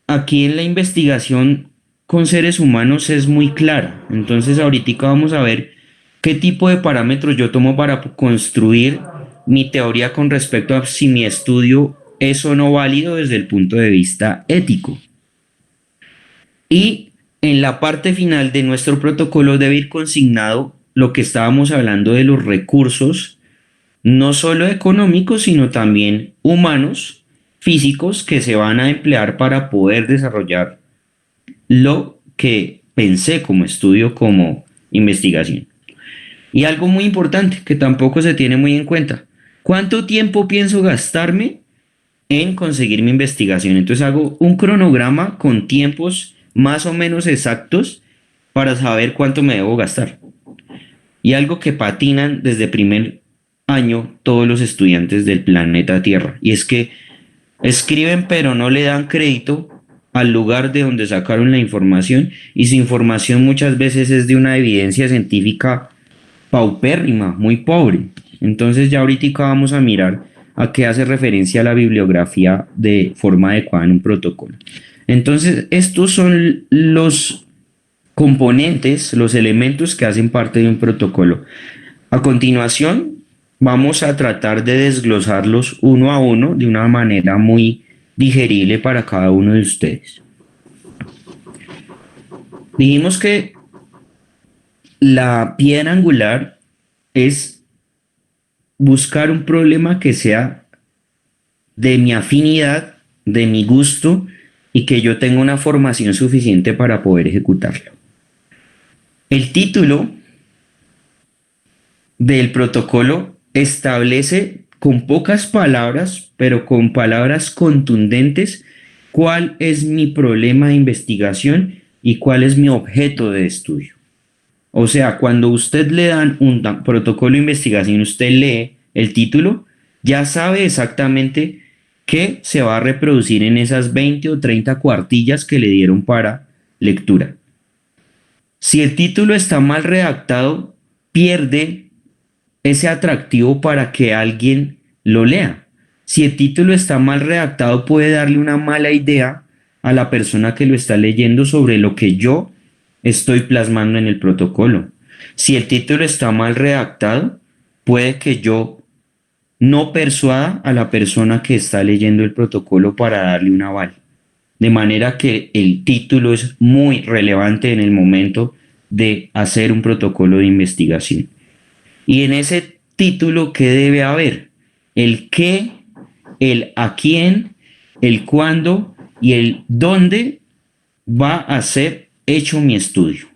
aquí en la investigación con seres humanos es muy clara. Entonces ahorita vamos a ver qué tipo de parámetros yo tomo para construir mi teoría con respecto a si mi estudio es o no válido desde el punto de vista ético. Y en la parte final de nuestro protocolo debe ir consignado lo que estábamos hablando de los recursos, no solo económicos, sino también humanos, físicos, que se van a emplear para poder desarrollar lo que pensé como estudio, como investigación. Y algo muy importante que tampoco se tiene muy en cuenta, ¿cuánto tiempo pienso gastarme en conseguir mi investigación? Entonces hago un cronograma con tiempos más o menos exactos para saber cuánto me debo gastar. Y algo que patinan desde primer año todos los estudiantes del planeta Tierra, y es que escriben pero no le dan crédito al lugar de donde sacaron la información y su información muchas veces es de una evidencia científica paupérrima, muy pobre. Entonces ya ahorita vamos a mirar a qué hace referencia la bibliografía de forma adecuada en un protocolo. Entonces estos son los componentes, los elementos que hacen parte de un protocolo. A continuación, vamos a tratar de desglosarlos uno a uno de una manera muy digerible para cada uno de ustedes. Dijimos que la piedra angular es buscar un problema que sea de mi afinidad, de mi gusto y que yo tenga una formación suficiente para poder ejecutarlo. El título del protocolo establece con pocas palabras, pero con palabras contundentes, cuál es mi problema de investigación y cuál es mi objeto de estudio. O sea, cuando usted le dan un protocolo de investigación, usted lee el título, ya sabe exactamente qué se va a reproducir en esas 20 o 30 cuartillas que le dieron para lectura. Si el título está mal redactado, pierde ese atractivo para que alguien lo lea. Si el título está mal redactado, puede darle una mala idea a la persona que lo está leyendo sobre lo que yo estoy plasmando en el protocolo. Si el título está mal redactado, puede que yo no persuada a la persona que está leyendo el protocolo para darle un aval. De manera que el título es muy relevante en el momento de hacer un protocolo de investigación. Y en ese título, ¿qué debe haber? El qué, el a quién, el cuándo y el dónde va a ser hecho mi estudio.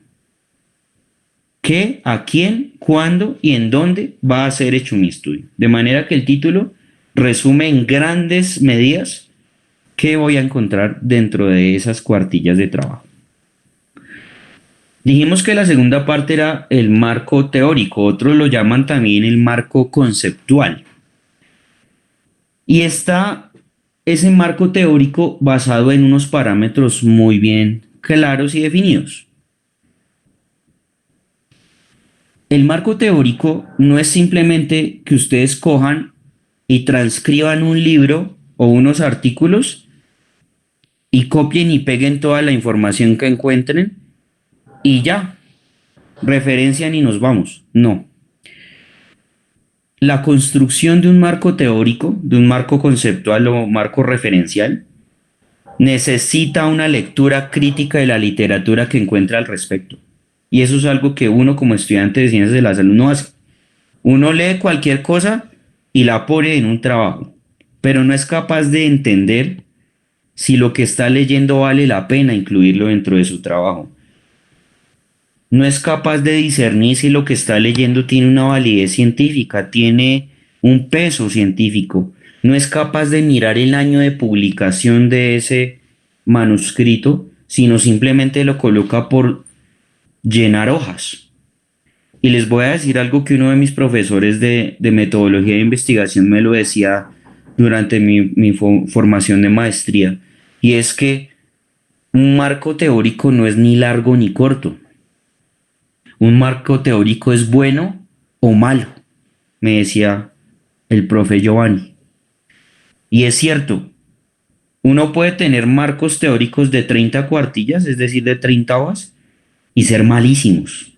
¿Qué, a quién, cuándo y en dónde va a ser hecho mi estudio? De manera que el título resume en grandes medidas qué voy a encontrar dentro de esas cuartillas de trabajo. Dijimos que la segunda parte era el marco teórico, otros lo llaman también el marco conceptual. Y está ese marco teórico basado en unos parámetros muy bien claros y definidos. El marco teórico no es simplemente que ustedes cojan y transcriban un libro o unos artículos y copien y peguen toda la información que encuentren y ya, referencian y nos vamos. No. La construcción de un marco teórico, de un marco conceptual o marco referencial, necesita una lectura crítica de la literatura que encuentra al respecto. Y eso es algo que uno como estudiante de ciencias de la salud no hace. Uno lee cualquier cosa y la pone en un trabajo, pero no es capaz de entender si lo que está leyendo vale la pena incluirlo dentro de su trabajo. No es capaz de discernir si lo que está leyendo tiene una validez científica, tiene un peso científico. No es capaz de mirar el año de publicación de ese manuscrito, sino simplemente lo coloca por llenar hojas. Y les voy a decir algo que uno de mis profesores de metodología de investigación me lo decía durante mi formación de maestría, y es que un marco teórico no es ni largo ni corto. Un marco teórico es bueno o malo, me decía el profe Giovanni. Y es cierto, uno puede tener marcos teóricos de 30 cuartillas, es decir, de 30 hojas, y ser malísimos.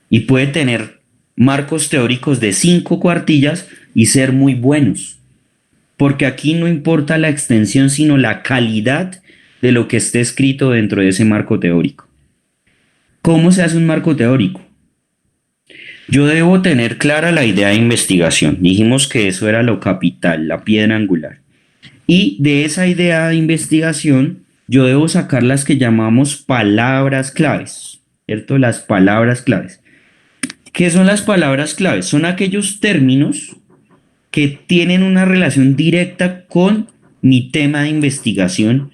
Y puede tener marcos teóricos de 5 cuartillas y ser muy buenos. Porque aquí no importa la extensión, sino la calidad de lo que esté escrito dentro de ese marco teórico. ¿Cómo se hace un marco teórico? Yo debo tener clara la idea de investigación. Dijimos que eso era lo capital, la piedra angular. Y de esa idea de investigación, yo debo sacar las que llamamos palabras claves, ¿cierto? Las palabras claves. ¿Qué son las palabras claves? Son aquellos términos que tienen una relación directa con mi tema de investigación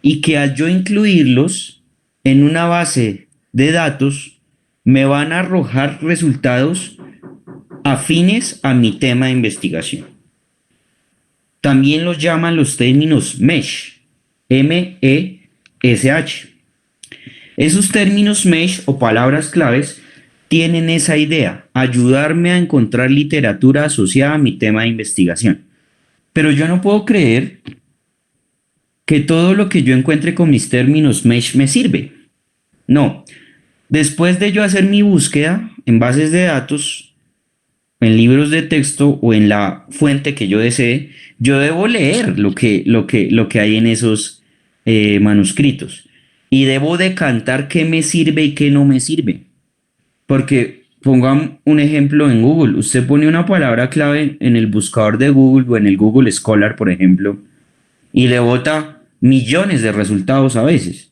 y que al yo incluirlos en una base de datos me van a arrojar resultados afines a mi tema de investigación. También los llaman los términos MESH, M-E-S-H. Esos términos MESH o palabras claves tienen esa idea, ayudarme a encontrar literatura asociada a mi tema de investigación. Pero yo no puedo creer que todo lo que yo encuentre con mis términos MESH me sirve. No. Después de yo hacer mi búsqueda en bases de datos, en libros de texto o en la fuente que yo desee, yo debo leer lo que hay en esos manuscritos. Y debo decantar qué me sirve y qué no me sirve. Porque pongan un ejemplo en Google. Usted pone una palabra clave en el buscador de Google o en el Google Scholar, por ejemplo, y le bota millones de resultados a veces.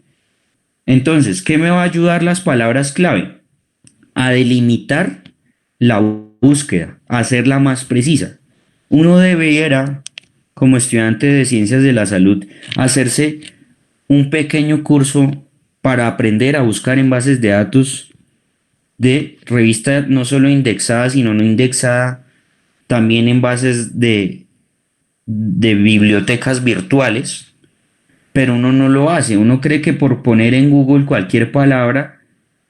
Entonces, ¿qué me va a ayudar las palabras clave? A delimitar la búsqueda, a hacerla más precisa. Uno debería, como estudiante de ciencias de la salud, hacerse un pequeño curso para aprender a buscar en bases de datos de revista no solo indexada, sino no indexada, también en bases de bibliotecas virtuales, pero uno no lo hace. Uno cree que por poner en Google cualquier palabra,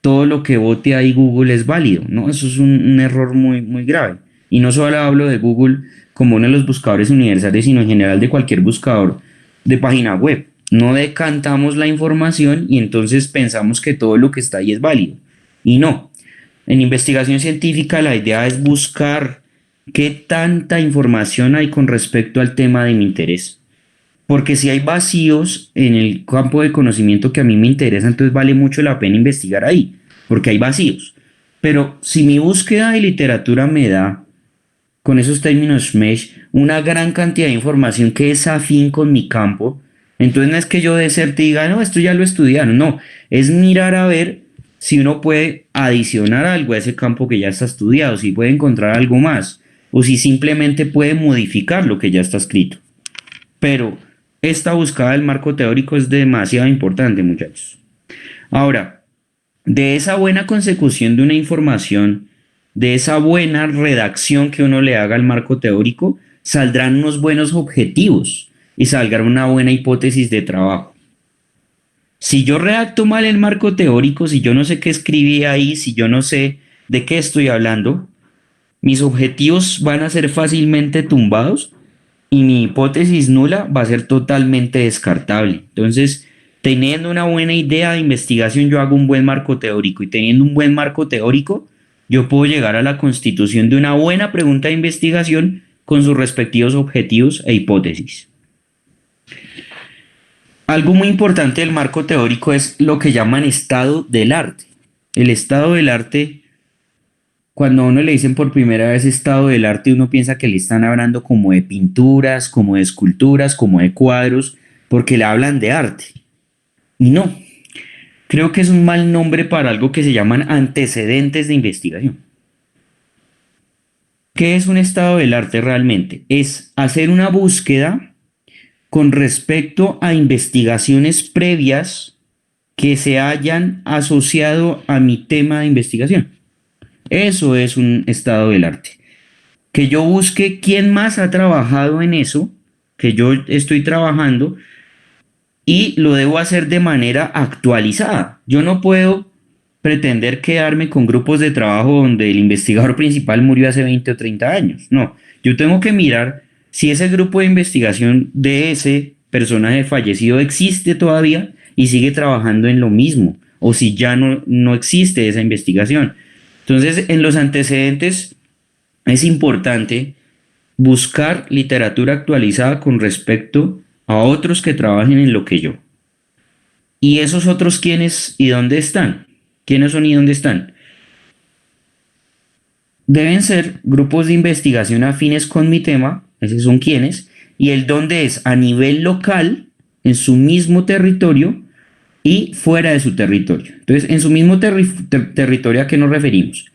todo lo que bote ahí Google es válido, ¿no? Eso es un error muy, muy grave. Y no solo hablo de Google como uno de los buscadores universales, sino en general de cualquier buscador de página web. No decantamos la información y entonces pensamos que todo lo que está ahí es válido. Y no. En investigación científica la idea es buscar qué tanta información hay con respecto al tema de mi interés. Porque si hay vacíos en el campo de conocimiento que a mí me interesa, entonces vale mucho la pena investigar ahí, porque hay vacíos. Pero si mi búsqueda de literatura me da, con esos términos mesh, una gran cantidad de información que es afín con mi campo, entonces no es que yo deserte y diga, no, esto ya lo estudiaron, no, es mirar a ver si uno puede adicionar algo a ese campo que ya está estudiado, si puede encontrar algo más, o si simplemente puede modificar lo que ya está escrito. Pero esta búsqueda del marco teórico es demasiado importante, muchachos. Ahora, de esa buena consecución de una información, de esa buena redacción que uno le haga al marco teórico, saldrán unos buenos objetivos y saldrá una buena hipótesis de trabajo. Si yo redacto mal el marco teórico, si yo no sé qué escribí ahí, si yo no sé de qué estoy hablando, mis objetivos van a ser fácilmente tumbados y mi hipótesis nula va a ser totalmente descartable. Entonces, teniendo una buena idea de investigación, yo hago un buen marco teórico y teniendo un buen marco teórico, yo puedo llegar a la constitución de una buena pregunta de investigación con sus respectivos objetivos e hipótesis. Algo muy importante del marco teórico es lo que llaman estado del arte. El estado del arte, cuando a uno le dicen por primera vez estado del arte, uno piensa que le están hablando como de pinturas, como de esculturas, como de cuadros, porque le hablan de arte. Y no, creo que es un mal nombre para algo que se llaman antecedentes de investigación. ¿Qué es un estado del arte realmente? Es hacer una búsqueda con respecto a investigaciones previas que se hayan asociado a mi tema de investigación. Eso es un estado del arte. Que yo busque quién más ha trabajado en eso que yo estoy trabajando y lo debo hacer de manera actualizada. Yo no puedo pretender quedarme con grupos de trabajo donde el investigador principal murió hace 20 o 30 años. No, yo tengo que mirar si ese grupo de investigación de ese personaje fallecido existe todavía y sigue trabajando en lo mismo, o si ya no existe esa investigación. Entonces, en los antecedentes es importante buscar literatura actualizada con respecto a otros que trabajen en lo que yo. ¿Y esos otros quiénes y dónde están? ¿Quiénes son y dónde están? Deben ser grupos de investigación afines con mi tema, esos son quiénes, y el dónde es a nivel local, en su mismo territorio y fuera de su territorio. Entonces, en su mismo territorio, ¿a qué nos referimos?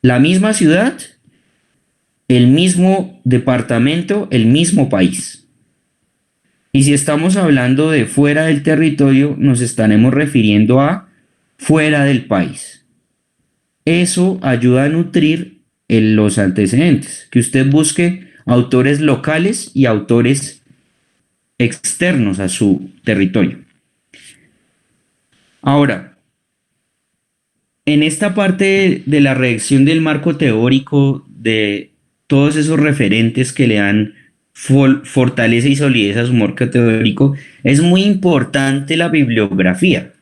La misma ciudad, el mismo departamento, el mismo país. Y si estamos hablando de fuera del territorio, nos estaremos refiriendo a fuera del país. Eso ayuda a nutrir los antecedentes, que usted busque autores locales y autores externos a su territorio. Ahora, en esta parte de la redacción del marco teórico, de todos esos referentes que le dan fortaleza y solidez a su marco teórico, es muy importante la bibliografía.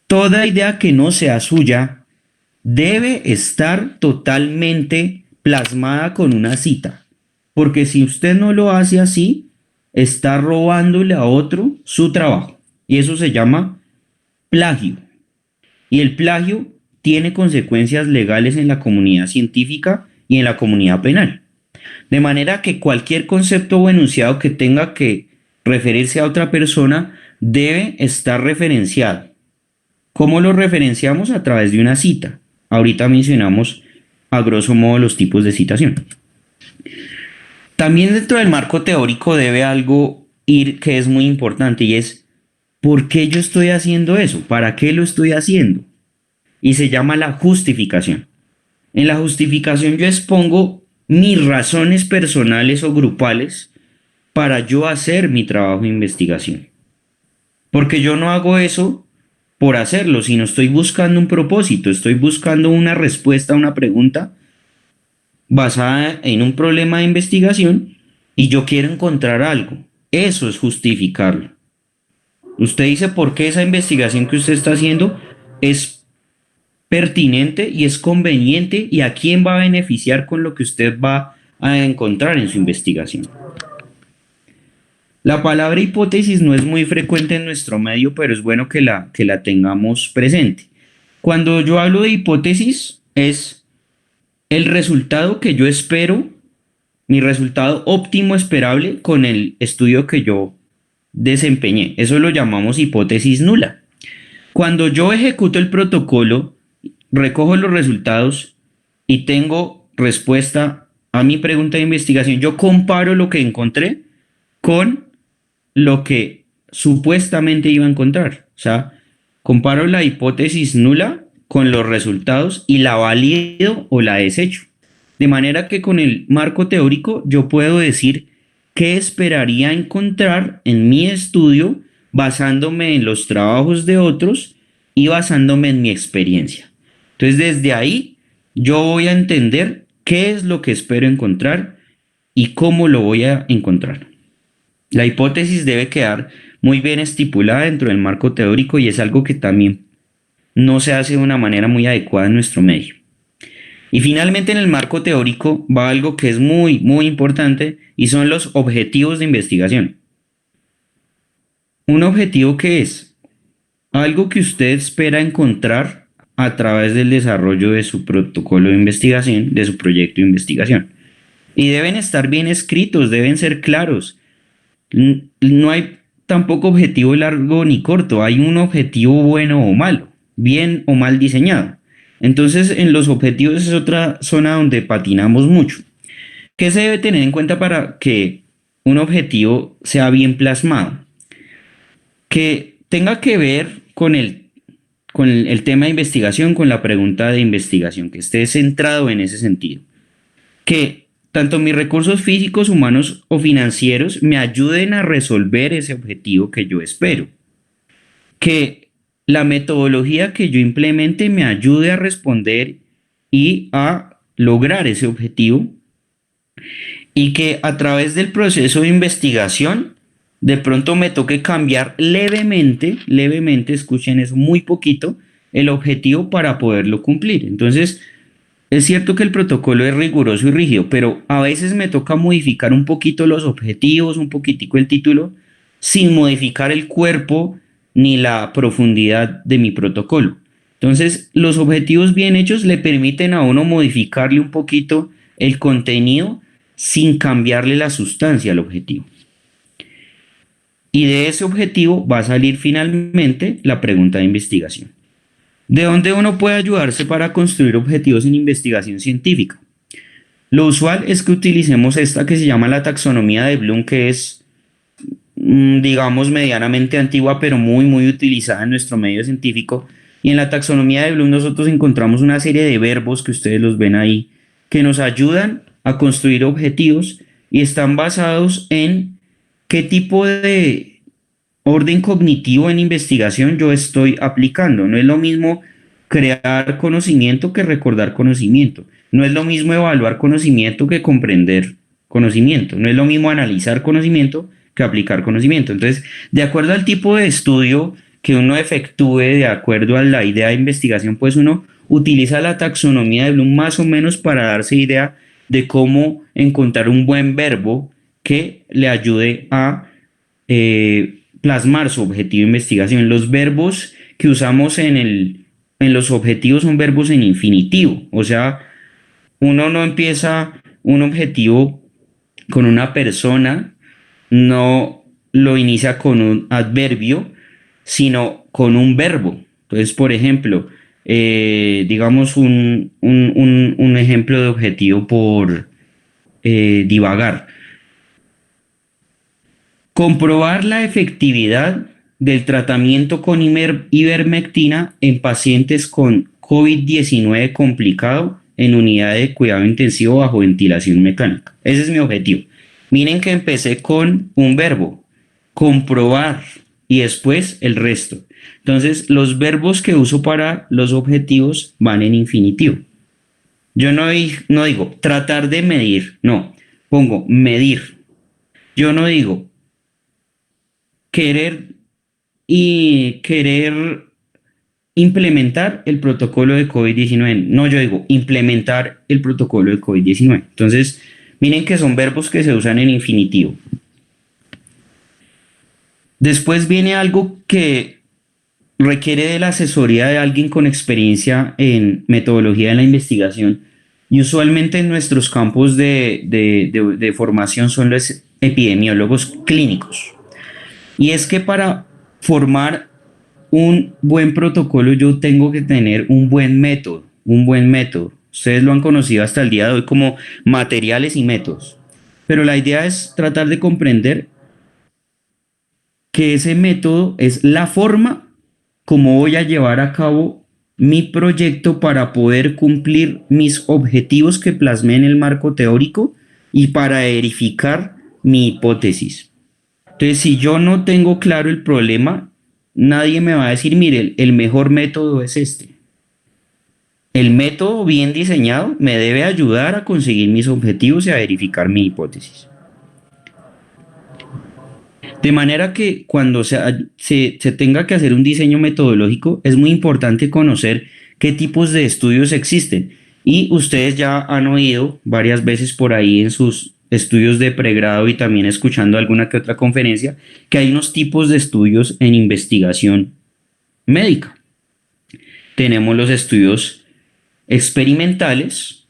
Toda idea que no sea suya debe estar totalmente plasmada con una cita, porque si usted no lo hace así, está robándole a otro su trabajo, y eso se llama plagio. Y el plagio tiene consecuencias legales en la comunidad científica y en la comunidad penal. De manera que cualquier concepto o enunciado que tenga que referirse a otra persona debe estar referenciado. ¿Cómo lo referenciamos? A través de una cita. Ahorita mencionamos a grosso modo los tipos de citación. También dentro del marco teórico debe algo ir que es muy importante y es ¿por qué yo estoy haciendo eso? ¿Para qué lo estoy haciendo? Y se llama la justificación. En la justificación yo expongo mis razones personales o grupales para yo hacer mi trabajo de investigación. Porque yo no hago eso por hacerlo, sino estoy buscando un propósito, estoy buscando una respuesta a una pregunta basada en un problema de investigación y yo quiero encontrar algo. Eso es justificarlo. Usted dice por qué esa investigación que usted está haciendo es pertinente y es conveniente y a quién va a beneficiar con lo que usted va a encontrar en su investigación. La palabra hipótesis no es muy frecuente en nuestro medio, pero es bueno que la tengamos presente. Cuando yo hablo de hipótesis, es el resultado que yo espero, mi resultado óptimo esperable con el estudio que yo desempeñé. Eso lo llamamos hipótesis nula. Cuando yo ejecuto el protocolo, recojo los resultados y tengo respuesta a mi pregunta de investigación, yo comparo lo que encontré con lo que supuestamente iba a encontrar. O sea, comparo la hipótesis nula con los resultados y la valido o la desecho. De manera que con el marco teórico yo puedo decir qué esperaría encontrar en mi estudio basándome en los trabajos de otros y basándome en mi experiencia. Entonces desde ahí yo voy a entender qué es lo que espero encontrar y cómo lo voy a encontrar. La hipótesis debe quedar muy bien estipulada dentro del marco teórico y es algo que también no se hace de una manera muy adecuada en nuestro medio. Y finalmente en el marco teórico va algo que es muy, muy importante y son los objetivos de investigación. Un objetivo que es algo que usted espera encontrar a través del desarrollo de su protocolo de investigación, de su proyecto de investigación. Y deben estar bien escritos, deben ser claros. No hay tampoco objetivo largo ni corto, hay un objetivo bueno o malo, bien o mal diseñado. Entonces, en los objetivos es otra zona donde patinamos mucho. ¿Qué se debe tener en cuenta para que un objetivo sea bien plasmado? Que tenga que ver con el tema de investigación, con la pregunta de investigación, que esté centrado en ese sentido. Que tanto mis recursos físicos, humanos o financieros me ayuden a resolver ese objetivo que yo espero. Que la metodología que yo implemente me ayude a responder y a lograr ese objetivo. Y que a través del proceso de investigación de pronto me toque cambiar levemente, levemente, escuchen eso, muy poquito, el objetivo para poderlo cumplir. Entonces, es cierto que el protocolo es riguroso y rígido, pero a veces me toca modificar un poquito los objetivos, un poquitico el título, sin modificar el cuerpo ni la profundidad de mi protocolo. Entonces, los objetivos bien hechos le permiten a uno modificarle un poquito el contenido sin cambiarle la sustancia al objetivo. Y de ese objetivo va a salir finalmente la pregunta de investigación. ¿De dónde uno puede ayudarse para construir objetivos en investigación científica? Lo usual es que utilicemos esta que se llama la taxonomía de Bloom, que es, digamos, medianamente antigua, pero muy, muy utilizada en nuestro medio científico. Y en la taxonomía de Bloom nosotros encontramos una serie de verbos que ustedes los ven ahí, que nos ayudan a construir objetivos y están basados en qué tipo de orden cognitivo en investigación yo estoy aplicando. No es lo mismo crear conocimiento que recordar conocimiento. No es lo mismo evaluar conocimiento que comprender conocimiento. No es lo mismo analizar conocimiento que aplicar conocimiento. Entonces, de acuerdo al tipo de estudio que uno efectúe, de acuerdo a la idea de investigación, pues uno utiliza la taxonomía de Bloom más o menos para darse idea de cómo encontrar un buen verbo que le ayude a plasmar su objetivo de investigación. Los verbos que usamos en los objetivos son verbos en infinitivo, o sea, uno no empieza un objetivo con una persona, no lo inicia con un adverbio, sino con un verbo. Entonces, por ejemplo, digamos un ejemplo de objetivo por divagar. Comprobar la efectividad del tratamiento con ivermectina en pacientes con COVID-19 complicado en unidad de cuidado intensivo bajo ventilación mecánica. Ese es mi objetivo. Miren que empecé con un verbo, comprobar, y después el resto. Entonces, los verbos que uso para los objetivos van en infinitivo. Yo no digo tratar de medir, no, pongo medir. Yo no digo querer y querer implementar el protocolo de COVID-19. No, yo digo implementar el protocolo de COVID-19. Entonces, miren que son verbos que se usan en infinitivo. Después viene algo que requiere de la asesoría de alguien con experiencia en metodología de la investigación y usualmente en nuestros campos de formación son los epidemiólogos clínicos. Y es que para formar un buen protocolo yo tengo que tener un buen método, un buen método. Ustedes lo han conocido hasta el día de hoy como materiales y métodos. Pero la idea es tratar de comprender que ese método es la forma como voy a llevar a cabo mi proyecto para poder cumplir mis objetivos que plasmé en el marco teórico y para verificar mi hipótesis. Entonces, si yo no tengo claro el problema, nadie me va a decir, mire, el mejor método es este. El método bien diseñado me debe ayudar a conseguir mis objetivos y a verificar mi hipótesis. De manera que cuando se tenga que hacer un diseño metodológico, es muy importante conocer qué tipos de estudios existen. Y ustedes ya han oído varias veces por ahí en sus estudios de pregrado y también escuchando alguna que otra conferencia, que hay unos tipos de estudios en investigación médica. Tenemos los estudios experimentales,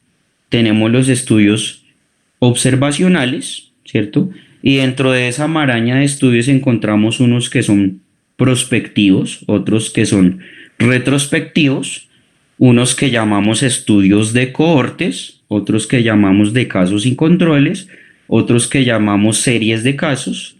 tenemos los estudios observacionales, ¿cierto? Y dentro de esa maraña de estudios encontramos unos que son prospectivos, otros que son retrospectivos, unos que llamamos estudios de cohortes, otros que llamamos de casos y controles, otros que llamamos series de casos,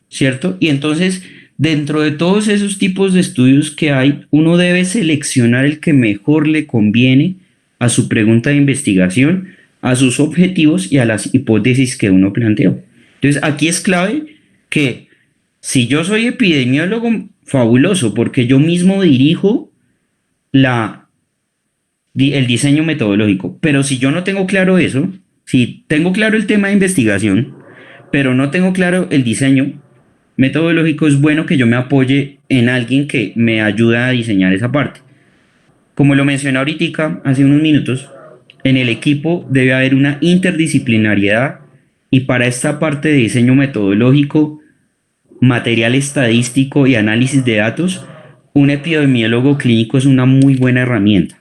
¿cierto? Y entonces, dentro de todos esos tipos de estudios que hay, uno debe seleccionar el que mejor le conviene a su pregunta de investigación, a sus objetivos y a las hipótesis que uno planteó. Entonces, aquí es clave que si yo soy epidemiólogo, fabuloso, porque yo mismo dirijo el diseño metodológico. Pero si yo no tengo claro eso, si tengo claro el tema de investigación, pero no tengo claro el diseño metodológico, es bueno que yo me apoye en alguien que me ayude a diseñar esa parte. Como lo mencioné ahorita, hace unos minutos, en el equipo debe haber una interdisciplinariedad y para esta parte de diseño metodológico, material estadístico y análisis de datos, un epidemiólogo clínico es una muy buena herramienta.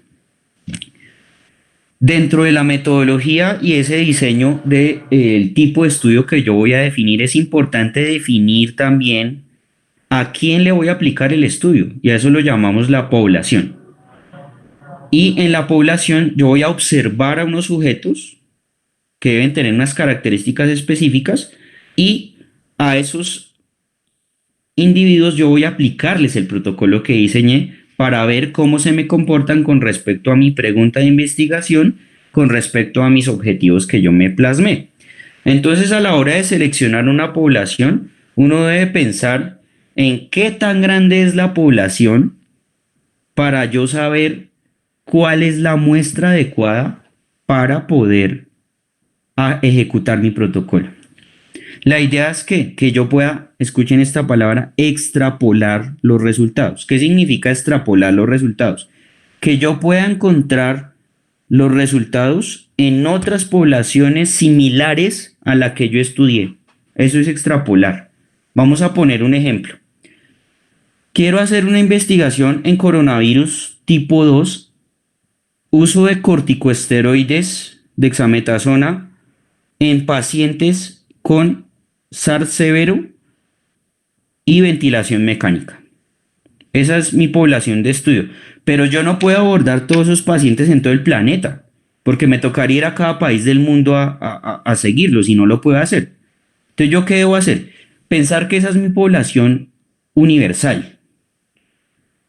Dentro de la metodología y ese diseño del tipo de estudio que yo voy a definir, es importante definir también a quién le voy a aplicar el estudio, y a eso lo llamamos la población. Y en la población yo voy a observar a unos sujetos que deben tener unas características específicas y a esos individuos yo voy a aplicarles el protocolo que diseñé para ver cómo se me comportan con respecto a mi pregunta de investigación, con respecto a mis objetivos que yo me plasmé. Entonces, a la hora de seleccionar una población, uno debe pensar en qué tan grande es la población para yo saber cuál es la muestra adecuada para poder ejecutar mi protocolo. La idea es que yo pueda, escuchen esta palabra, extrapolar los resultados. ¿Qué significa extrapolar los resultados? Que yo pueda encontrar los resultados en otras poblaciones similares a la que yo estudié. Eso es extrapolar. Vamos a poner un ejemplo. Quiero hacer una investigación en coronavirus tipo 2, uso de corticosteroides, dexametasona, en pacientes con SARS severo y ventilación mecánica. Esa es mi población de estudio. Pero yo no puedo abordar todos esos pacientes en todo el planeta, porque me tocaría ir a cada país del mundo a seguirlos y no lo puedo hacer. Entonces, ¿yo qué debo hacer? Pensar que esa es mi población universal.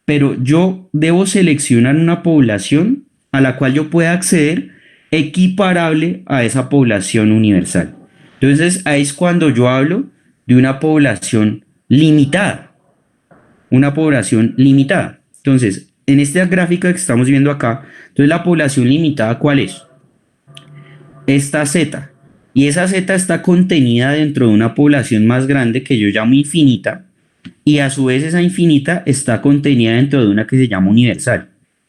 Pero yo debo seleccionar una población a la cual yo pueda acceder equiparable a esa población universal. Entonces, ahí es cuando yo hablo de una población limitada, una población limitada. Entonces, en esta gráfica que estamos viendo acá, entonces la población limitada, ¿cuál es? Esta Z. Y esa Z está contenida dentro de una población más grande que yo llamo infinita, y a su vez esa infinita está contenida dentro de una que se llama universal.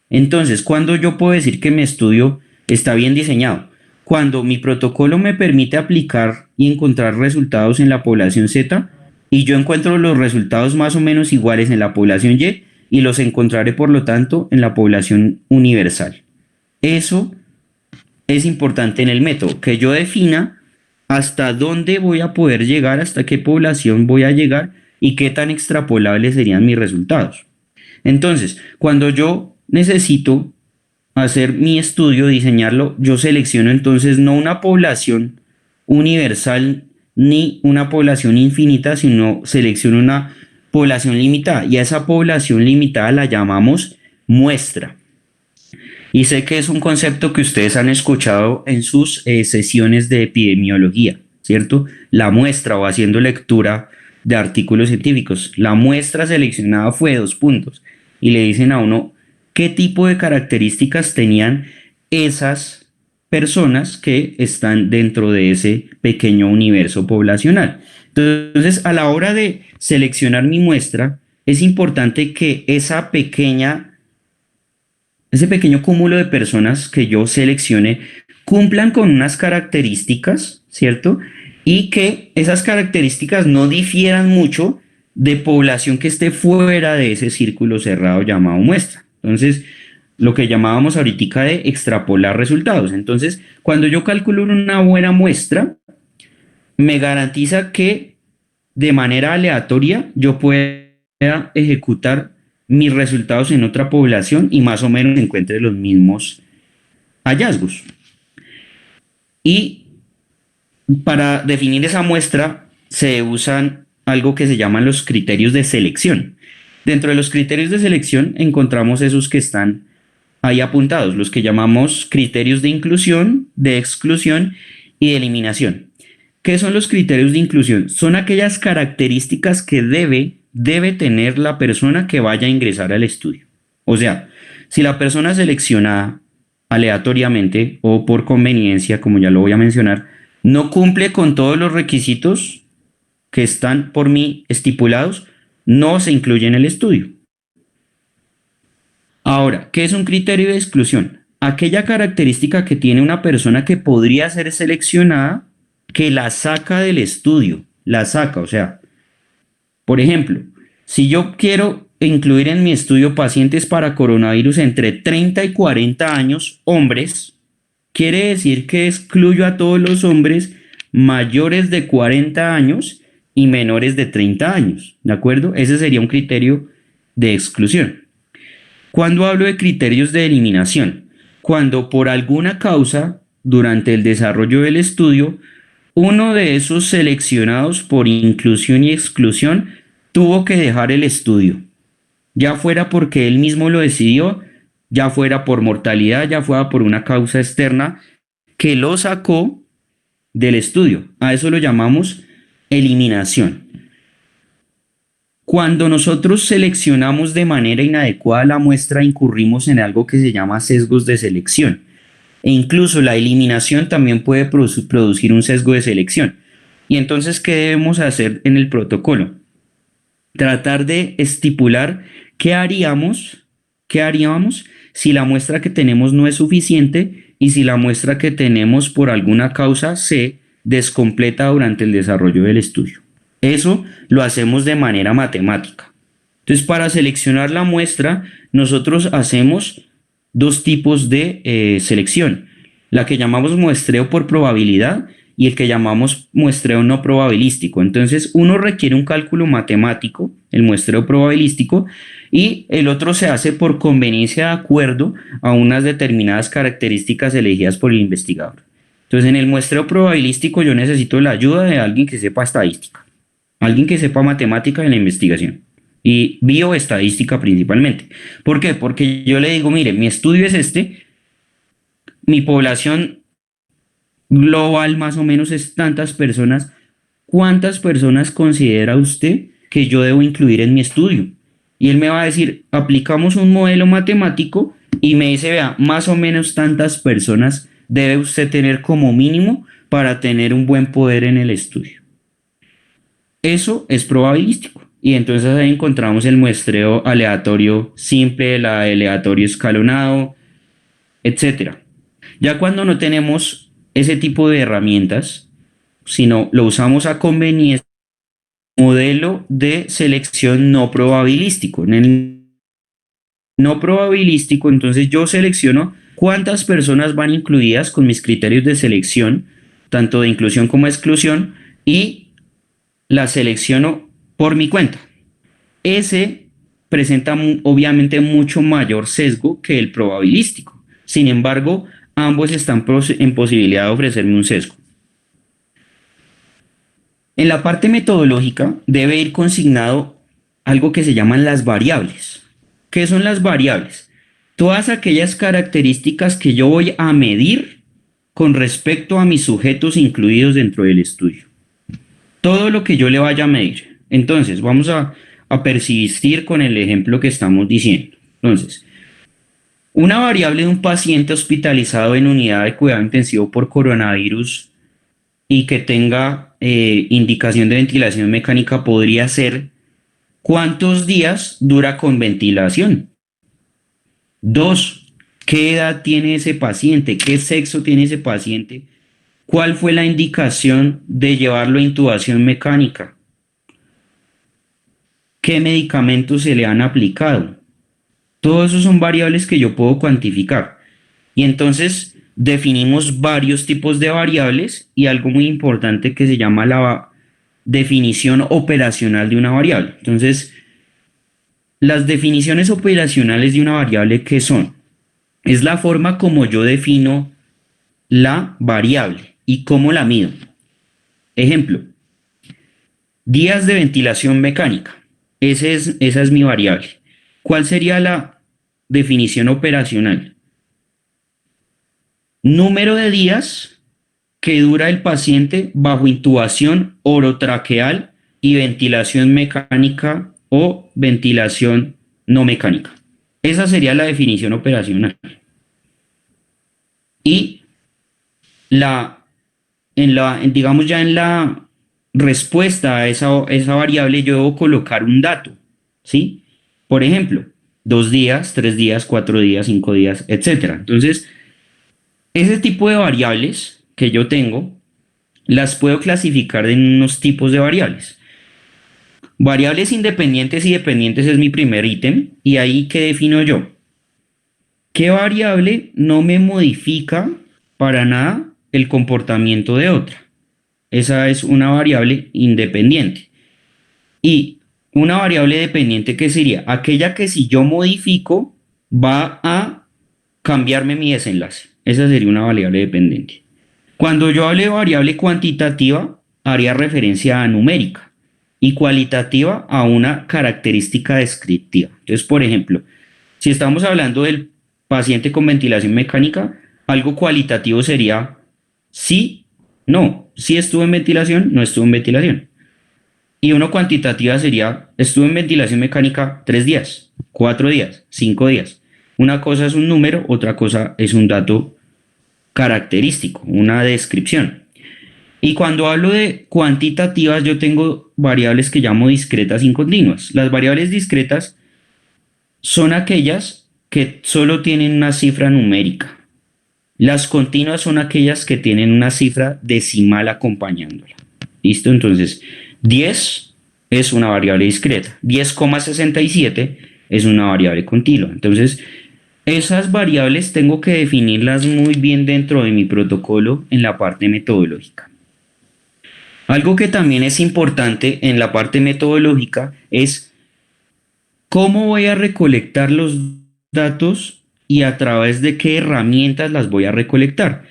Entonces, ¿cuándo yo puedo decir que mi estudio está bien diseñado? Cuando mi protocolo me permite aplicar y encontrar resultados en la población Z y yo encuentro los resultados más o menos iguales en la población Y los encontraré por lo tanto en la población universal. Eso es importante en el método, que yo defina hasta dónde voy a poder llegar, hasta qué población voy a llegar y qué tan extrapolables serían mis resultados. Entonces, cuando yo necesito hacer mi estudio, diseñarlo, yo selecciono entonces no una población universal ni una población infinita, sino selecciono una población limitada y a esa población limitada la llamamos muestra. Y sé que es un concepto que ustedes han escuchado en sus sesiones de epidemiología, ¿cierto? La muestra o haciendo lectura de artículos científicos. La muestra seleccionada fue dos puntos y le dicen a uno qué tipo de características tenían esas personas que están dentro de ese pequeño universo poblacional. Entonces, a la hora de seleccionar mi muestra, es importante que ese pequeño cúmulo de personas que yo seleccione cumplan con unas características, ¿cierto? Y que esas características no difieran mucho de población que esté fuera de ese círculo cerrado llamado muestra. Entonces, lo que llamábamos ahorita de extrapolar resultados. Entonces, cuando yo calculo una buena muestra, me garantiza que de manera aleatoria yo pueda ejecutar mis resultados en otra población y más o menos encuentre los mismos hallazgos. Y para definir esa muestra se usan algo que se llaman los criterios de selección. Dentro de los criterios de selección encontramos esos que están ahí apuntados, los que llamamos criterios de inclusión, de exclusión y de eliminación. ¿Qué son los criterios de inclusión? Son aquellas características que debe tener la persona que vaya a ingresar al estudio. O sea, si la persona seleccionada aleatoriamente o por conveniencia, como ya lo voy a mencionar, no cumple con todos los requisitos que están por mí estipulados, no se incluye en el estudio. Ahora, ¿qué es un criterio de exclusión? Aquella característica que tiene una persona que podría ser seleccionada, que la saca del estudio, la saca, o sea, por ejemplo, si yo quiero incluir en mi estudio pacientes para coronavirus entre 30 y 40 años, hombres, quiere decir que excluyo a todos los hombres mayores de 40 años y menores de 30 años, ¿de acuerdo? Ese sería un criterio de exclusión. Cuando hablo de criterios de eliminación, cuando por alguna causa, durante el desarrollo del estudio, uno de esos seleccionados por inclusión y exclusión tuvo que dejar el estudio, ya fuera porque él mismo lo decidió, ya fuera por mortalidad, ya fuera por una causa externa que lo sacó del estudio. A eso lo llamamos eliminación. Cuando nosotros seleccionamos de manera inadecuada la muestra, incurrimos en algo que se llama sesgos de selección. E incluso la eliminación también puede producir un sesgo de selección. Y entonces, ¿qué debemos hacer en el protocolo? Tratar de estipular qué haríamos si la muestra que tenemos no es suficiente y si la muestra que tenemos por alguna causa se descompleta durante el desarrollo del estudio. Eso lo hacemos de manera matemática. Entonces, para seleccionar la muestra, nosotros hacemos dos tipos de selección. La que llamamos muestreo por probabilidad y el que llamamos muestreo no probabilístico. Entonces, uno requiere un cálculo matemático, el muestreo probabilístico, y el otro se hace por conveniencia de acuerdo a unas determinadas características elegidas por el investigador. Entonces, en el muestreo probabilístico yo necesito la ayuda de alguien que sepa estadística, alguien que sepa matemática en la investigación y bioestadística principalmente. ¿Por qué? Porque yo le digo, mire, mi estudio es este, mi población global más o menos es tantas personas. ¿Cuántas personas considera usted que yo debo incluir en mi estudio? Y él me va a decir, aplicamos un modelo matemático y me dice, vea, más o menos tantas personas debe usted tener como mínimo para tener un buen poder en el estudio. Eso es probabilístico. Y entonces ahí encontramos el muestreo aleatorio simple, el aleatorio escalonado, etcétera. Ya cuando no tenemos ese tipo de herramientas, sino lo usamos a conveniencia, modelo de selección no probabilístico. En el no probabilístico, entonces yo selecciono cuántas personas van incluidas con mis criterios de selección, tanto de inclusión como de exclusión, y las selecciono por mi cuenta. Ese presenta obviamente mucho mayor sesgo que el probabilístico. Sin embargo, ambos están en posibilidad de ofrecerme un sesgo. En la parte metodológica debe ir consignado algo que se llaman las variables. ¿Qué son las variables? Todas aquellas características que yo voy a medir con respecto a mis sujetos incluidos dentro del estudio. Todo lo que yo le vaya a medir. Entonces, vamos a persistir con el ejemplo que estamos diciendo. Entonces, una variable de un paciente hospitalizado en unidad de cuidado intensivo por coronavirus y que tenga indicación de ventilación mecánica podría ser cuántos días dura con ventilación. Dos, ¿qué edad tiene ese paciente? ¿Qué sexo tiene ese paciente? ¿Cuál fue la indicación de llevarlo a intubación mecánica? ¿Qué medicamentos se le han aplicado? Todos esos son variables que yo puedo cuantificar. Y entonces definimos varios tipos de variables y algo muy importante que se llama la definición operacional de una variable. Entonces, las definiciones operacionales de una variable, ¿qué son? Es la forma como yo defino la variable y cómo la mido. Ejemplo, días de ventilación mecánica. Esa es mi variable. ¿Cuál sería la definición operacional? Número de días que dura el paciente bajo intubación orotraqueal y ventilación mecánica o ventilación no mecánica. Esa sería la definición operacional. Y digamos ya en la respuesta a esa variable yo debo colocar un dato, ¿sí? Por ejemplo, 2 días, 3 días, 4 días, 5 días, etcétera. Entonces, ese tipo de variables que yo tengo, las puedo clasificar en unos tipos de variables. Variables independientes y dependientes es mi primer ítem, y ahí ¿qué defino yo? ¿Qué variable no me modifica para nada el comportamiento de otra? Esa es una variable independiente. Y una variable dependiente que sería aquella que si yo modifico va a cambiarme mi desenlace. Esa sería una variable dependiente. Cuando yo hable de variable cuantitativa, haría referencia a numérica y cualitativa a una característica descriptiva. Entonces, por ejemplo, si estamos hablando del paciente con ventilación mecánica, algo cualitativo sería sí, no, sí estuvo en ventilación, no estuvo en ventilación. Y uno cuantitativa sería, estuvo en ventilación mecánica 3 días, 4 días, 5 días. Una cosa es un número, otra cosa es un dato característico, una descripción. Y cuando hablo de cuantitativas, yo tengo variables que llamo discretas incontinuas. Las variables discretas son aquellas que solo tienen una cifra numérica. Las continuas son aquellas que tienen una cifra decimal acompañándola. ¿Listo? Entonces, 10 es una variable discreta. 10,67 es una variable continua. Entonces, esas variables tengo que definirlas muy bien dentro de mi protocolo en la parte metodológica. Algo que también es importante en la parte metodológica es cómo voy a recolectar los datos y a través de qué herramientas las voy a recolectar.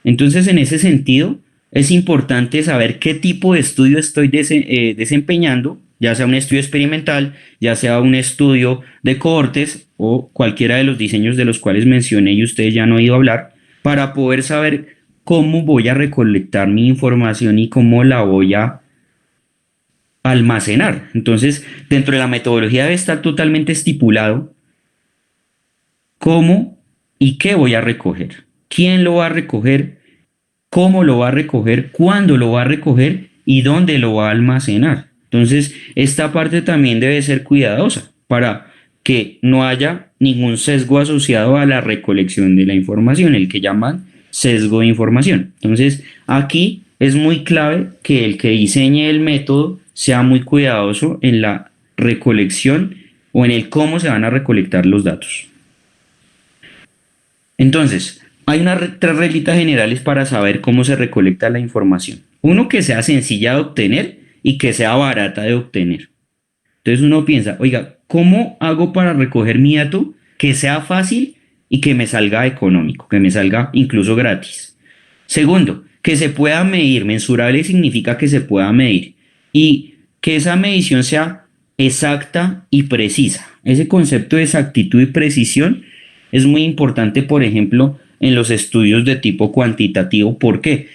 Entonces, en ese sentido, es importante saber qué tipo de estudio estoy desempeñando, ya sea un estudio experimental, ya sea un estudio de cohortes o cualquiera de los diseños de los cuales mencioné y ustedes ya han oído hablar. para poder saber cómo voy a recolectar mi información y cómo la voy a almacenar. Entonces, dentro de la metodología debe estar totalmente estipulado cómo y qué voy a recoger, quién lo va a recoger, cómo lo va a recoger, cuándo lo va a recoger y dónde lo va a almacenar. Entonces, esta parte también debe ser cuidadosa para que no haya ningún sesgo asociado a la recolección de la información, el que llaman sesgo de información. Entonces, aquí es muy clave que el que diseñe el método sea muy cuidadoso en la recolección o en el cómo se van a recolectar los datos. Entonces, hay tres reglitas generales para saber cómo se recolecta la información. Uno, que sea sencilla de obtener y que sea barata de obtener. Entonces uno piensa, oiga, ¿cómo hago para recoger mi dato que sea fácil y que me salga económico, que me salga incluso gratis? Segundo, que se pueda medir. Mensurable significa que se pueda medir y que esa medición sea exacta y precisa. Ese concepto de exactitud y precisión es muy importante, por ejemplo, en los estudios de tipo cuantitativo. ¿Por qué?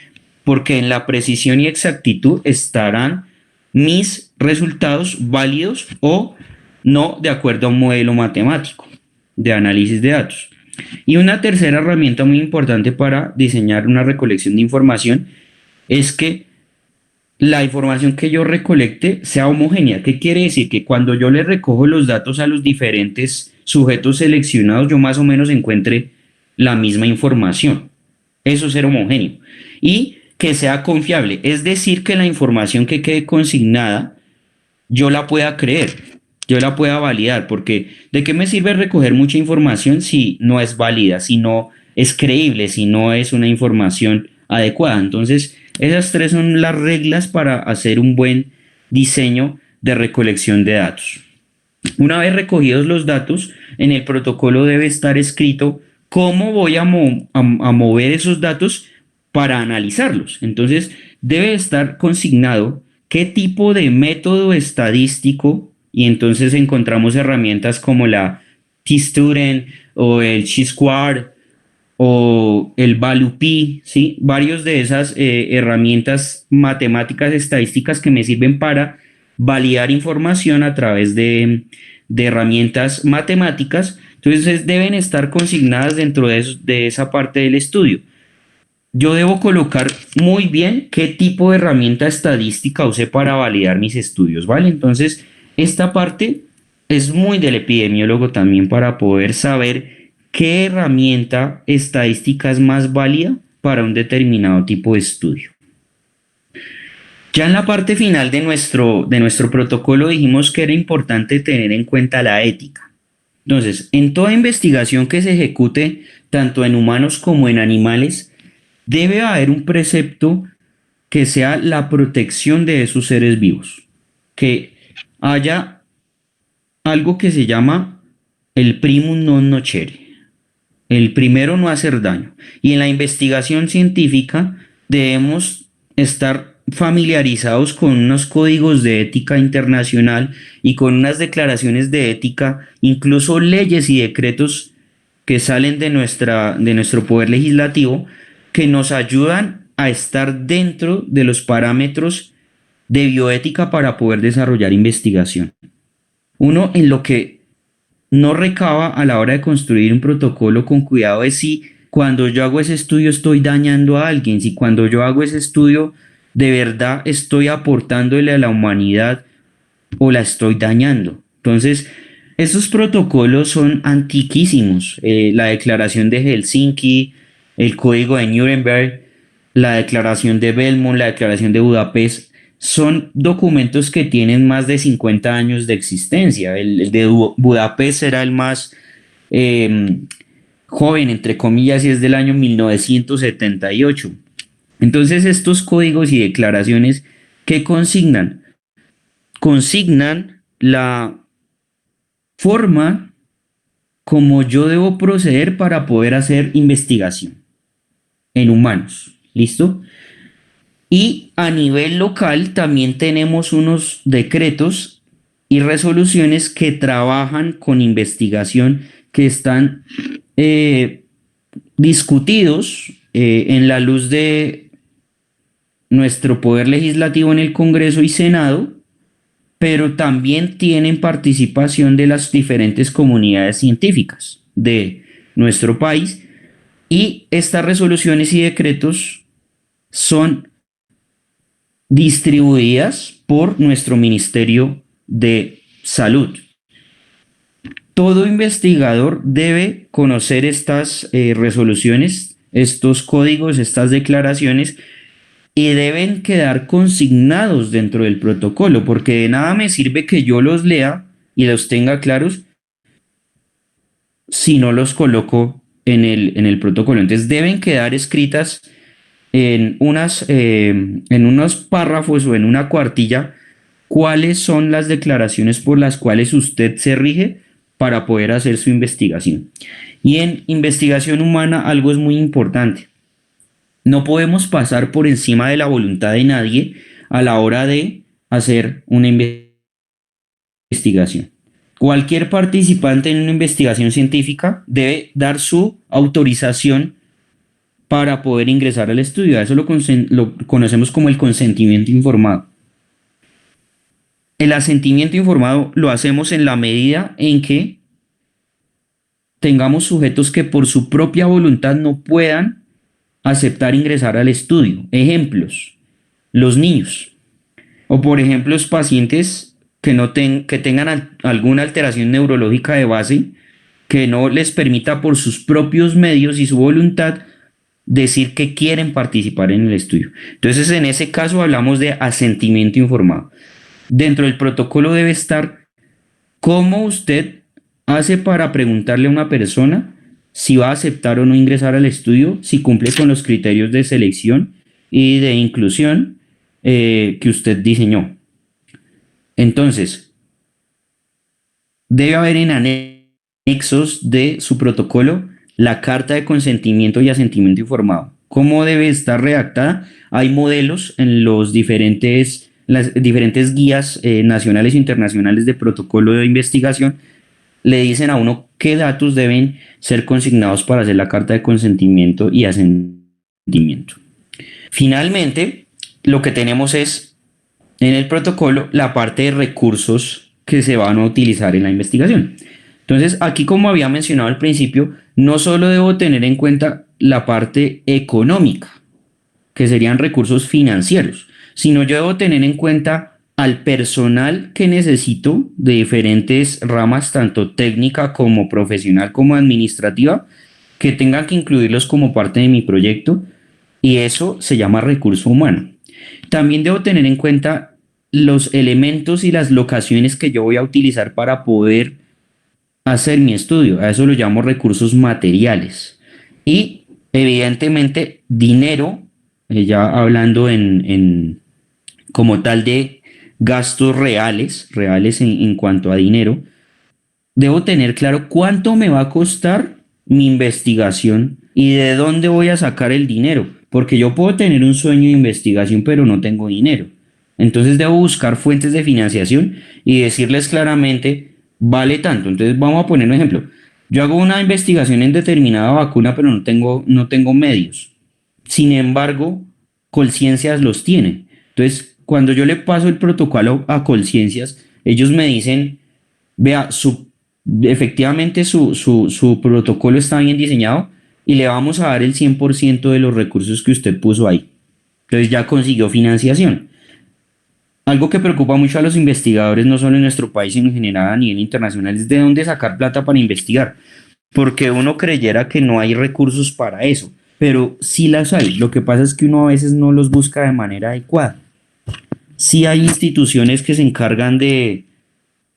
Porque en la precisión y exactitud estarán mis resultados válidos o no de acuerdo a un modelo matemático de análisis de datos. Y una tercera herramienta muy importante para diseñar una recolección de información es que la información que yo recolecte sea homogénea. ¿Qué quiere decir? Que cuando yo le recojo los datos a los diferentes sujetos seleccionados, yo más o menos encuentre la misma información. Eso es ser homogéneo. Y que sea confiable. Es decir, que la información que quede consignada, yo la pueda creer, yo la pueda validar, porque ¿de qué me sirve recoger mucha información si no es válida, si no es creíble, si no es una información adecuada? Entonces, esas tres son las reglas para hacer un buen diseño de recolección de datos. Una vez recogidos los datos, en el protocolo debe estar escrito cómo voy a mover esos datos para analizarlos. Entonces, debe estar consignado qué tipo de método estadístico, y entonces encontramos herramientas como la T-Student o el Chi-Square o el ValueP, ¿sí? Varios de esas herramientas matemáticas estadísticas que me sirven para validar información a través de herramientas matemáticas. Entonces deben estar consignadas dentro de esa parte del estudio. Yo debo colocar muy bien qué tipo de herramienta estadística usé para validar mis estudios, ¿vale? Entonces, esta parte es muy del epidemiólogo también para poder saber qué herramienta estadística es más válida para un determinado tipo de estudio. Ya en la parte final de nuestro protocolo dijimos que era importante tener en cuenta la ética. Entonces, en toda investigación que se ejecute, tanto en humanos como en animales, debe haber un precepto que sea la protección de esos seres vivos, que haya algo que se llama el primum non nocere, el primero no hacer daño. Y en la investigación científica debemos estar familiarizados con unos códigos de ética internacional y con unas declaraciones de ética, incluso leyes y decretos que salen de nuestro poder legislativo, que nos ayudan a estar dentro de los parámetros de bioética para poder desarrollar investigación. Uno en lo que no recaba a la hora de construir un protocolo con cuidado es si cuando yo hago ese estudio estoy dañando a alguien, si cuando yo hago ese estudio de verdad estoy aportándole a la humanidad o la estoy dañando. Entonces, estos protocolos son antiquísimos. La Declaración de Helsinki, el Código de Nuremberg, la Declaración de Belmont, la Declaración de Budapest, son documentos que tienen más de 50 años de existencia. El de Budapest era el más eh, joven, entre comillas, y es del año 1978. Entonces, estos códigos y declaraciones, ¿qué consignan? Consignan la forma como yo debo proceder para poder hacer investigación en humanos. ¿Listo? Y a nivel local también tenemos unos decretos y resoluciones que trabajan con investigación, que están discutidos en la luz de nuestro poder legislativo en el Congreso y Senado, pero también tienen participación de las diferentes comunidades científicas de nuestro país, y estas resoluciones y decretos son distribuidas por nuestro Ministerio de Salud. Todo investigador debe conocer estas resoluciones, estos códigos, estas declaraciones, y deben quedar consignados dentro del protocolo, porque de nada me sirve que yo los lea y los tenga claros si no los coloco en el protocolo. Entonces deben quedar escritas en unos párrafos o en una cuartilla cuáles son las declaraciones por las cuales usted se rige para poder hacer su investigación. Y en investigación humana algo es muy importante. No podemos pasar por encima de la voluntad de nadie a la hora de hacer una investigación. Cualquier participante en una investigación científica debe dar su autorización para poder ingresar al estudio. A eso lo conocemos como el consentimiento informado. El asentimiento informado lo hacemos en la medida en que tengamos sujetos que por su propia voluntad no puedan aceptar ingresar al estudio. Ejemplos: los niños, o por ejemplo los pacientes que tengan alguna alteración neurológica de base que no les permita por sus propios medios y su voluntad decir que quieren participar en el estudio. Entonces, en ese caso hablamos de asentimiento informado. Dentro del protocolo debe estar cómo usted hace para preguntarle a una persona si va a aceptar o no ingresar al estudio, si cumple con los criterios de selección y de inclusión que usted diseñó. Entonces, debe haber en anexos de su protocolo la carta de consentimiento y asentimiento informado. ¿Cómo debe estar redactada? Hay modelos en las diferentes guías nacionales e internacionales de protocolo de investigación. Le dicen a uno qué datos deben ser consignados para hacer la carta de consentimiento y asentimiento. Finalmente, lo que tenemos es en el protocolo la parte de recursos que se van a utilizar en la investigación. Entonces, aquí, como había mencionado al principio, no solo debo tener en cuenta la parte económica, que serían recursos financieros, sino yo debo tener en cuenta al personal que necesito de diferentes ramas, tanto técnica como profesional como administrativa, que tengan que incluirlos como parte de mi proyecto, y eso se llama recurso humano. También debo tener en cuenta los elementos y las locaciones que yo voy a utilizar para poder hacer mi estudio. A eso lo llamo recursos materiales. Y evidentemente dinero, ya hablando como tal de gastos reales en cuanto a dinero, debo tener claro cuánto me va a costar mi investigación y de dónde voy a sacar el dinero, porque yo puedo tener un sueño de investigación pero no tengo dinero. Entonces debo buscar fuentes de financiación y decirles claramente vale tanto. Entonces vamos a poner un ejemplo. Yo hago una investigación en determinada vacuna pero no tengo medios. Sin embargo, Colciencias los tiene. Entonces, cuando yo le paso el protocolo a Colciencias, ellos me dicen, vea, efectivamente su protocolo está bien diseñado y le vamos a dar el 100% de los recursos que usted puso ahí. Entonces ya consiguió financiación. Algo que preocupa mucho a los investigadores, no solo en nuestro país, sino en general a nivel internacional, es de dónde sacar plata para investigar. Porque uno creyera que no hay recursos para eso, pero sí las hay. Lo que pasa es que uno a veces no los busca de manera adecuada. Sí hay instituciones que se encargan de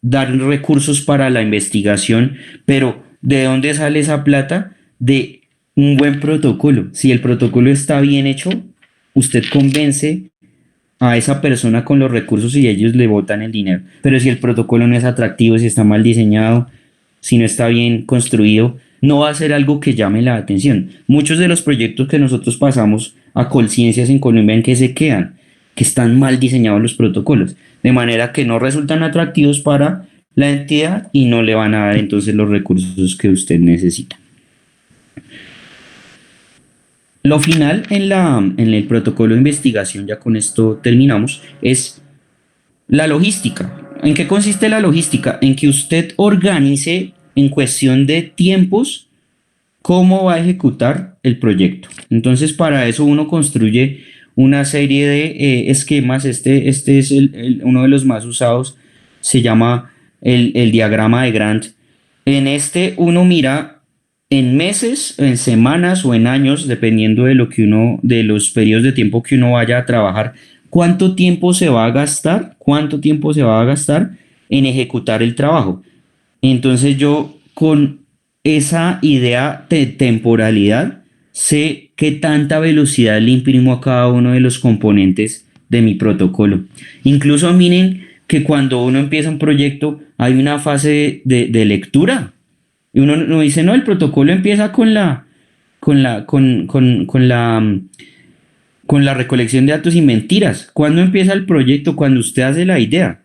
dar recursos para la investigación, pero ¿de dónde sale esa plata? De un buen protocolo. Si el protocolo está bien hecho, usted convence a esa persona con los recursos y ellos le botan el dinero. Pero si el protocolo no es atractivo, si está mal diseñado, si no está bien construido, no va a ser algo que llame la atención. Muchos de los proyectos que nosotros pasamos a Colciencias en Colombia, ¿en qué se quedan? Que están mal diseñados los protocolos, de manera que no resultan atractivos para la entidad y no le van a dar entonces los recursos que usted necesita. Lo final en el protocolo de investigación, ya con esto terminamos, es la logística. ¿En qué consiste la logística? En que usted organice en cuestión de tiempos cómo va a ejecutar el proyecto. Entonces, para eso uno construye una serie de esquemas. Este es uno de los más usados, se llama el diagrama de Gantt. En este uno mira en meses, en semanas o en años, dependiendo de lo que uno, de los periodos de tiempo que uno vaya a trabajar, cuánto tiempo se va a gastar en ejecutar el trabajo. Entonces yo con esa idea de temporalidad sé qué tanta velocidad le imprimo a cada uno de los componentes de mi protocolo. Incluso miren que cuando uno empieza un proyecto hay una fase de lectura. Y uno dice, no, el protocolo empieza con la, con la, con la recolección de datos y mentiras. ¿Cuándo empieza el proyecto? Cuando usted hace la idea.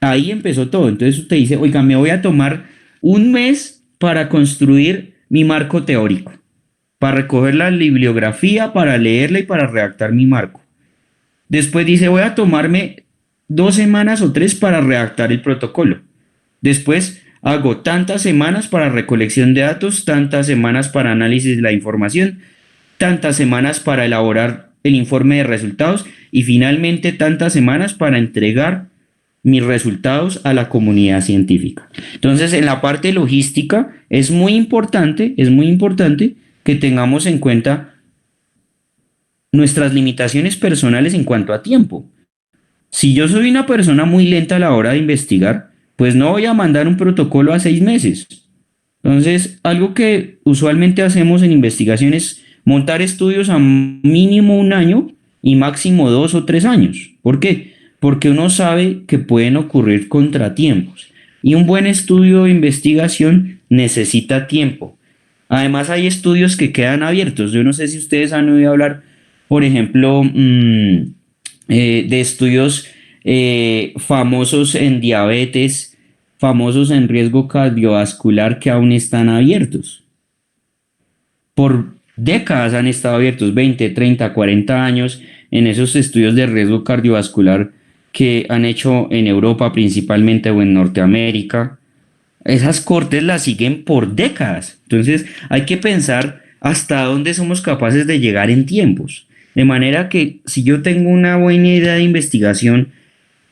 Ahí empezó todo. Entonces usted dice, oiga, me voy a tomar un mes para construir mi marco teórico, para recoger la bibliografía, para leerla y para redactar mi marco. Después dice, voy a tomarme 2 semanas o 3 para redactar el protocolo. Después hago tantas semanas para recolección de datos, tantas semanas para análisis de la información, tantas semanas para elaborar el informe de resultados y finalmente tantas semanas para entregar mis resultados a la comunidad científica. Entonces, en la parte logística es muy importante que tengamos en cuenta nuestras limitaciones personales en cuanto a tiempo. Si yo soy una persona muy lenta a la hora de investigar, pues no voy a mandar un protocolo a 6 meses. Entonces, algo que usualmente hacemos en investigación es montar estudios a mínimo un año y máximo 2 o 3 años. ¿Por qué? Porque uno sabe que pueden ocurrir contratiempos y un buen estudio de investigación necesita tiempo. Además, hay estudios que quedan abiertos. Yo no sé si ustedes han oído hablar, por ejemplo, de estudios famosos en diabetes, famosos en riesgo cardiovascular que aún están abiertos. Por décadas han estado abiertos, 20, 30, 40 años en esos estudios de riesgo cardiovascular que han hecho en Europa principalmente o en Norteamérica. Esas cortes las siguen por décadas. Entonces hay que pensar hasta dónde somos capaces de llegar en tiempos. De manera que si yo tengo una buena idea de investigación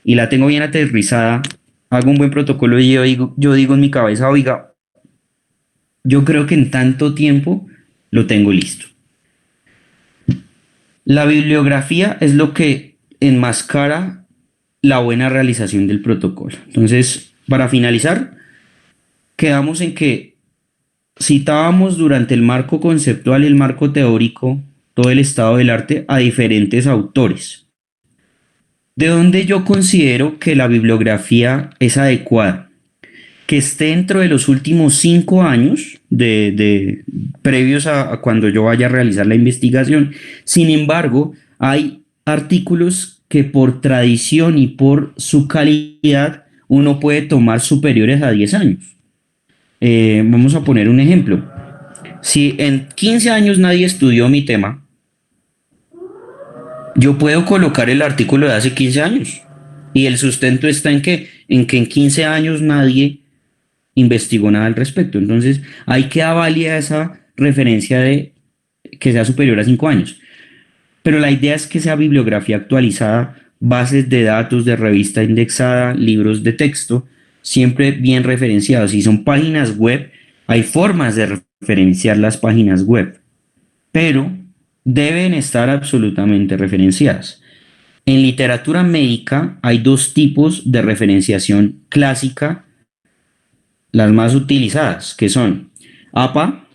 y la tengo bien aterrizada, hago un buen protocolo y yo digo en mi cabeza, oiga, yo creo que en tanto tiempo lo tengo listo. La bibliografía es lo que enmascara la buena realización del protocolo. Entonces, para finalizar, quedamos en que citábamos durante el marco conceptual y el marco teórico todo el estado del arte a diferentes autores, de donde yo considero que la bibliografía es adecuada, que esté dentro de los últimos 5 años previos a cuando yo vaya a realizar la investigación. Sin embargo, hay artículos que por tradición y por su calidad uno puede tomar superiores a 10 años. Vamos a poner un ejemplo. Si en 15 años nadie estudió mi tema, yo puedo colocar el artículo de hace 15 años. Y el sustento está en que en 15 años nadie investigó nada al respecto. Entonces, hay que valía esa referencia de que sea superior a 5 años. Pero la idea es que sea bibliografía actualizada, bases de datos de revista indexada, libros de texto, siempre bien referenciados. Si son páginas web, hay formas de referenciar las páginas web, pero deben estar absolutamente referenciadas. En literatura médica hay dos tipos de referenciación clásica, las más utilizadas, que son APA.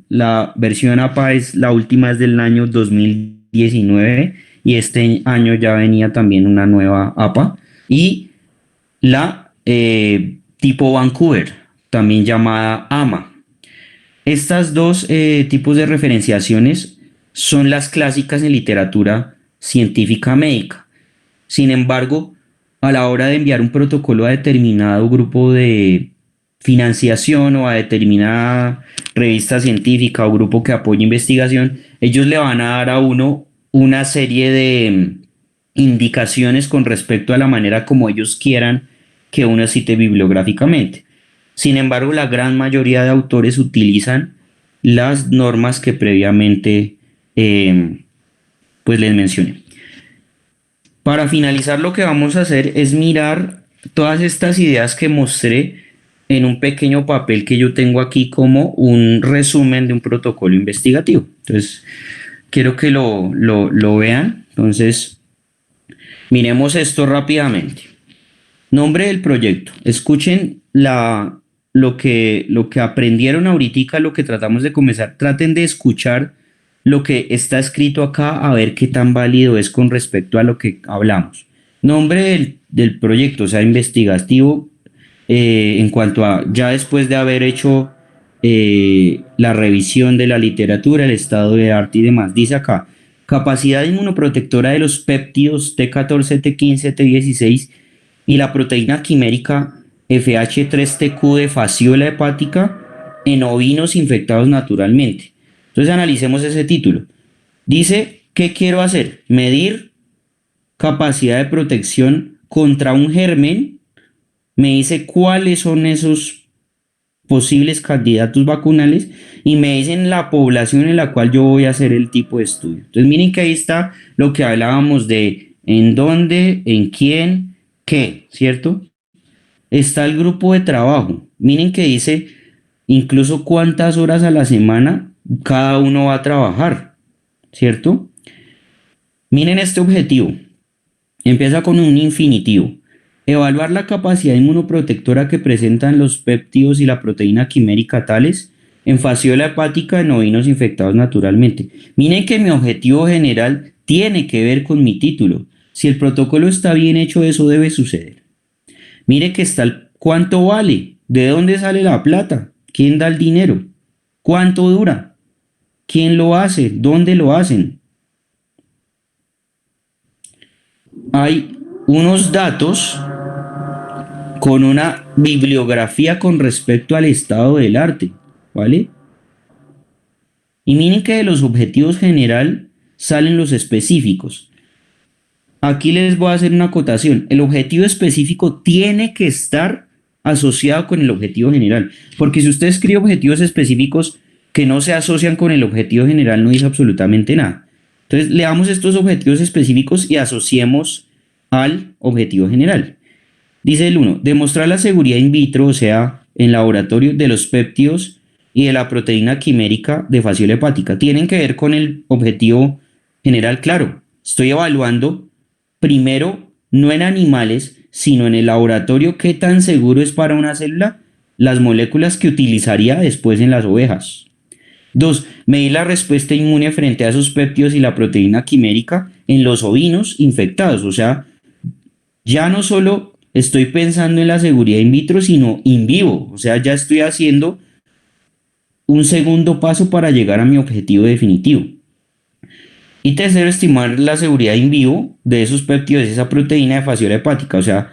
La versión APA es la última, es del año 2019 y este año ya venía también una nueva APA. Y la tipo Vancouver, también llamada AMA. Estas dos tipos de referenciaciones son las clásicas en literatura científica médica. Sin embargo, a la hora de enviar un protocolo a determinado grupo de financiación o a determinada revista científica o grupo que apoye investigación, ellos le van a dar a uno una serie de indicaciones con respecto a la manera como ellos quieran que uno cite bibliográficamente. Sin embargo, la gran mayoría de autores utilizan las normas que previamente pues les mencioné. Para finalizar, lo que vamos a hacer es mirar todas estas ideas que mostré en un pequeño papel que yo tengo aquí como un resumen de un protocolo investigativo. Entonces, quiero que lo vean. Entonces, miremos esto rápidamente. Nombre del proyecto. Escuchen lo que aprendieron ahorita, lo que tratamos de comenzar. Traten de escuchar lo que está escrito acá, a ver qué tan válido es con respecto a lo que hablamos. Nombre del proyecto, o sea, investigativo, en cuanto a ya después de haber hecho la revisión de la literatura, el estado de arte y demás. Dice acá, capacidad inmunoprotectora de los péptidos T14, T15, T16 y la proteína quimérica FH3TQ de fasciola hepática en ovinos infectados naturalmente. Entonces analicemos ese título. Dice, ¿qué quiero hacer? Medir capacidad de protección contra un germen. Me dice cuáles son esos posibles candidatos vacunales y me dicen la población en la cual yo voy a hacer el tipo de estudio. Entonces miren que ahí está lo que hablábamos de en dónde, en quién, qué, ¿cierto? Está el grupo de trabajo. Miren que dice incluso cuántas horas a la semana cada uno va a trabajar, ¿cierto? Miren este objetivo. Empieza con un infinitivo. Evaluar la capacidad inmunoprotectora que presentan los péptidos y la proteína quimérica tales en fasciola hepática en ovinos infectados naturalmente. Miren que mi objetivo general tiene que ver con mi título. Si el protocolo está bien hecho, eso debe suceder. Mire que está el cuánto vale, de dónde sale la plata, quién da el dinero, cuánto dura, quién lo hace, dónde lo hacen. Hay unos datos con una bibliografía con respecto al estado del arte, ¿vale? Y miren que de los objetivos general salen los específicos. Aquí les voy a hacer una acotación. El objetivo específico tiene que estar asociado con el objetivo general, porque si usted escribe objetivos específicos que no se asocian con el objetivo general, no dice absolutamente nada. Entonces, leamos estos objetivos específicos y asociemos al objetivo general. Dice el 1, demostrar la seguridad in vitro, o sea, en laboratorio, de los péptidos y de la proteína quimérica de fasciola hepática. Tienen que ver con el objetivo general, claro. Estoy evaluando primero, no en animales, sino en el laboratorio, qué tan seguro es para una célula las moléculas que utilizaría después en las ovejas. 2. Medir la respuesta inmune frente a esos péptidos y la proteína quimérica en los ovinos infectados. O sea, ya no solo estoy pensando en la seguridad in vitro, sino in vivo. O sea, ya estoy haciendo un segundo paso para llegar a mi objetivo definitivo. Y tercero, estimar la seguridad in vivo de esos péptidos, de esa proteína de fasciola hepática. O sea,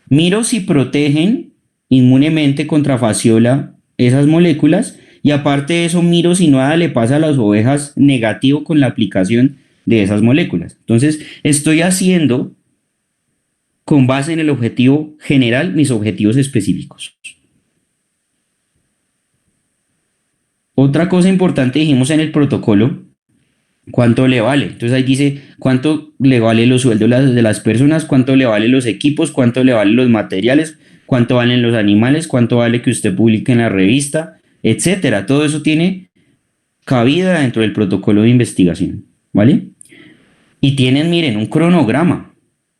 miro si protegen inmunemente contra fasciola esas moléculas y aparte de eso miro si nada le pasa a las ovejas negativo con la aplicación de esas moléculas. Entonces, estoy haciendo con base en el objetivo general mis objetivos específicos. Otra cosa importante dijimos en el protocolo, ¿cuánto le vale? Entonces ahí dice cuánto le vale los sueldos de las personas, cuánto le valen los equipos, cuánto le valen los materiales, cuánto valen los animales, cuánto vale que usted publique en la revista, etcétera. Todo eso tiene cabida dentro del protocolo de investigación, ¿vale? Y tienen, miren, un cronograma.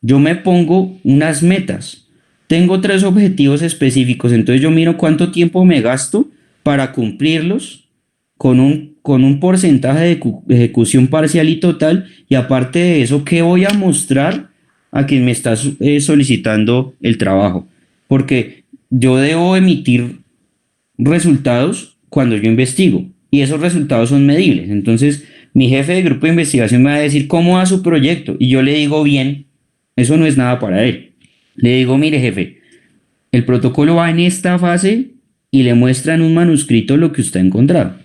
Yo me pongo unas metas. Tengo 3 objetivos específicos, entonces yo miro cuánto tiempo me gasto para cumplirlos con un porcentaje de ejecución parcial y total, y aparte de eso, ¿qué voy a mostrar a quien me está solicitando el trabajo? Porque yo debo emitir resultados cuando yo investigo, y esos resultados son medibles. Entonces, mi jefe de grupo de investigación me va a decir cómo va su proyecto, y yo le digo bien, eso no es nada para él. Le digo, mire jefe, el protocolo va en esta fase y le muestra en un manuscrito lo que usted ha encontrado.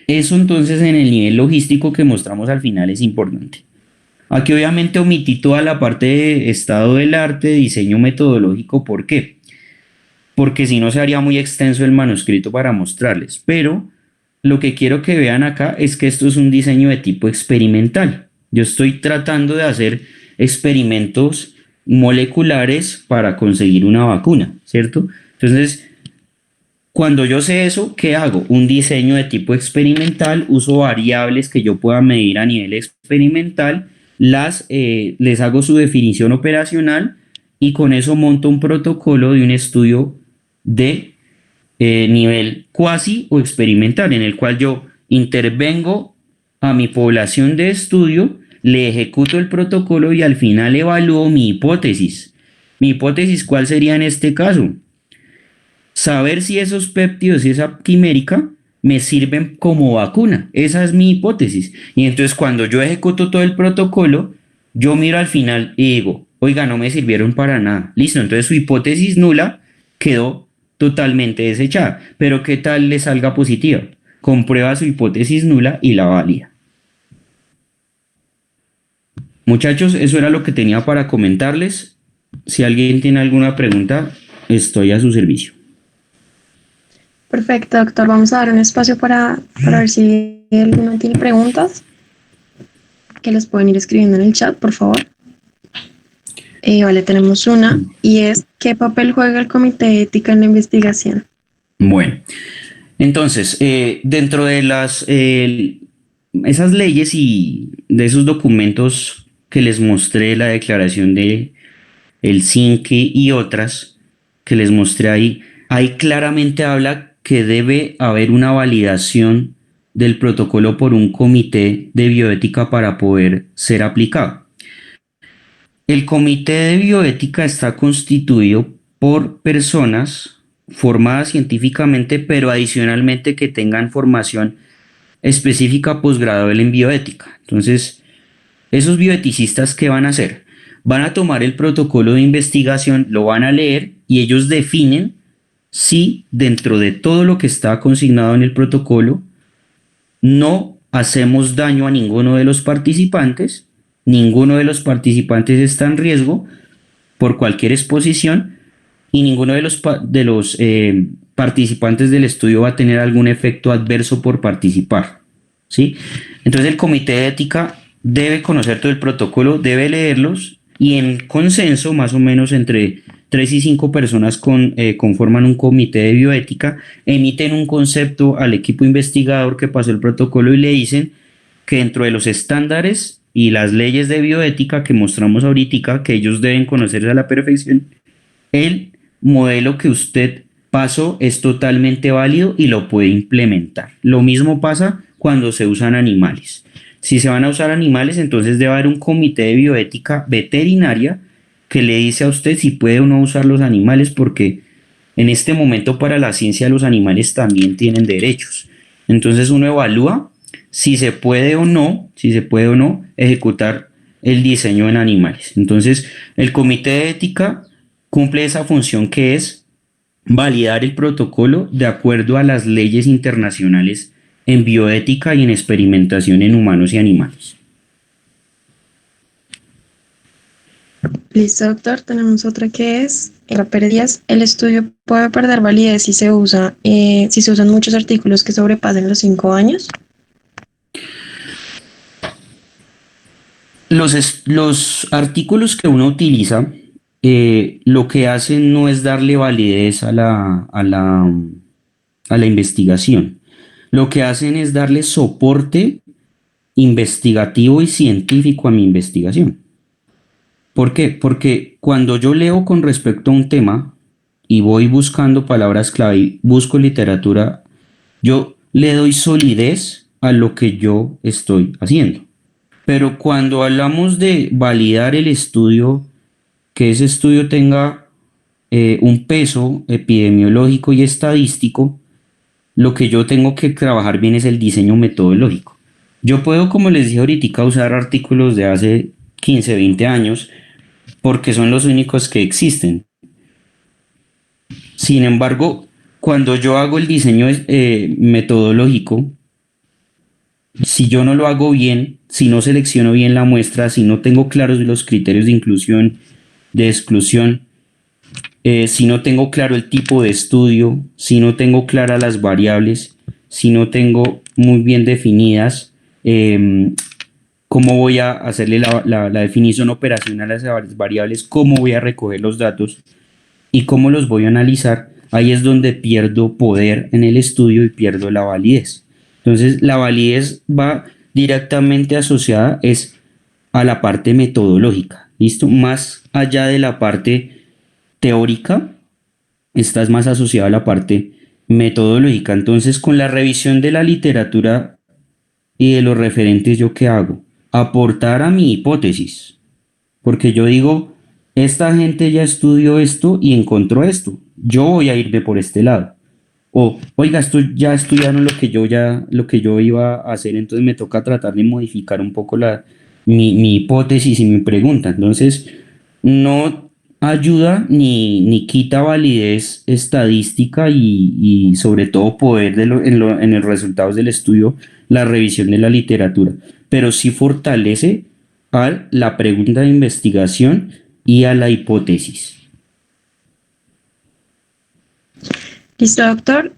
Eso entonces en el nivel logístico que mostramos al final es importante. Aquí obviamente omití toda la parte de estado del arte, diseño metodológico. ¿Por qué? Porque si no se haría muy extenso el manuscrito para mostrarles. Pero lo que quiero que vean acá es que esto es un diseño de tipo experimental. Yo estoy tratando de hacer experimentos moleculares para conseguir una vacuna, ¿cierto? Entonces, cuando yo sé eso, ¿qué hago? Un diseño de tipo experimental, uso variables que yo pueda medir a nivel experimental, les hago su definición operacional y con eso monto un protocolo de un estudio de nivel cuasi o experimental, en el cual yo intervengo a mi población de estudio, le ejecuto el protocolo y al final evalúo mi hipótesis. Mi hipótesis, ¿cuál sería en este caso? Saber si esos péptidos y esa quimérica me sirven como vacuna. Esa es mi hipótesis. Y entonces cuando yo ejecuto todo el protocolo, yo miro al final y digo, oiga, no me sirvieron para nada. Listo, entonces su hipótesis nula quedó totalmente desechada. Pero ¿qué tal le salga positiva? Comprueba su hipótesis nula y la válida. Muchachos, eso era lo que tenía para comentarles. Si alguien tiene alguna pregunta, estoy a su servicio. Perfecto, doctor. Vamos a dar un espacio para ver si alguno tiene preguntas, que les pueden ir escribiendo en el chat, por favor. Vale, tenemos una, y es, ¿qué papel juega el Comité de Ética en la investigación? Bueno, entonces, dentro de esas leyes y de esos documentos que les mostré, la declaración de el CINCE y otras que les mostré ahí claramente habla que debe haber una validación del protocolo por un comité de bioética para poder ser aplicado. El comité de bioética está constituido por personas formadas científicamente, pero adicionalmente que tengan formación específica posgradual en bioética. Entonces, esos bioeticistas, ¿qué van a hacer? Van a tomar el protocolo de investigación, lo van a leer y ellos definen si dentro de todo lo que está consignado en el protocolo no hacemos daño a ninguno de los participantes, ninguno de los participantes está en riesgo por cualquier exposición y ninguno de los participantes del estudio va a tener algún efecto adverso por participar, ¿sí? Entonces el comité de ética debe conocer todo el protocolo, debe leerlos y en consenso, más o menos entre 3 y 5 personas conforman un comité de bioética, emiten un concepto al equipo investigador que pasó el protocolo y le dicen que dentro de los estándares y las leyes de bioética que mostramos ahorita, que ellos deben conocerse a la perfección, el modelo que usted pasó es totalmente válido y lo puede implementar. Lo mismo pasa cuando se usan animales. Si se van a usar animales, entonces debe haber un comité de bioética veterinaria que le dice a usted si puede o no usar los animales, porque en este momento para la ciencia los animales también tienen derechos. Entonces uno evalúa si se puede o no, ejecutar el diseño en animales. Entonces el comité de ética cumple esa función que es validar el protocolo de acuerdo a las leyes internacionales en bioética y en experimentación en humanos y animales. Listo, doctor. Tenemos otra que es, Pérez Díaz, el estudio puede perder validez si se usan muchos artículos que sobrepasen los 5 años. Los artículos que uno utiliza, lo que hacen no es darle validez a la investigación. Lo que hacen es darle soporte investigativo y científico a mi investigación. ¿Por qué? Porque cuando yo leo con respecto a un tema y voy buscando palabras clave y busco literatura, yo le doy solidez a lo que yo estoy haciendo. Pero cuando hablamos de validar el estudio, que ese estudio tenga un peso epidemiológico y estadístico, lo que yo tengo que trabajar bien es el diseño metodológico. Yo puedo, como les dije ahorita, usar artículos de hace 15, 20 años porque son los únicos que existen. Sin embargo, cuando yo hago el diseño metodológico, si yo no lo hago bien, si no selecciono bien la muestra, si no tengo claros los criterios de inclusión, de exclusión, si no tengo claro el tipo de estudio, si no tengo claras las variables, si no tengo muy bien definidas cómo voy a hacerle la definición operacional a esas variables, cómo voy a recoger los datos y cómo los voy a analizar, ahí es donde pierdo poder en el estudio y pierdo la validez. Entonces, la validez va directamente asociada es a la parte metodológica, ¿listo? Más allá de la parte teórica, estás más asociado a la parte metodológica. Entonces, con la revisión de la literatura y de los referentes, ¿yo qué hago? Aportar a mi hipótesis, porque yo digo, esta gente ya estudió esto y encontró esto, yo voy a irme por este lado. O, oiga, esto ya estudiaron lo que yo iba a hacer, entonces me toca tratar de modificar un poco mi hipótesis y mi pregunta. Entonces, no ayuda ni quita validez estadística y sobre todo poder en los resultados del estudio, la revisión de la literatura, pero sí fortalece a la pregunta de investigación y a la hipótesis. Listo, doctor.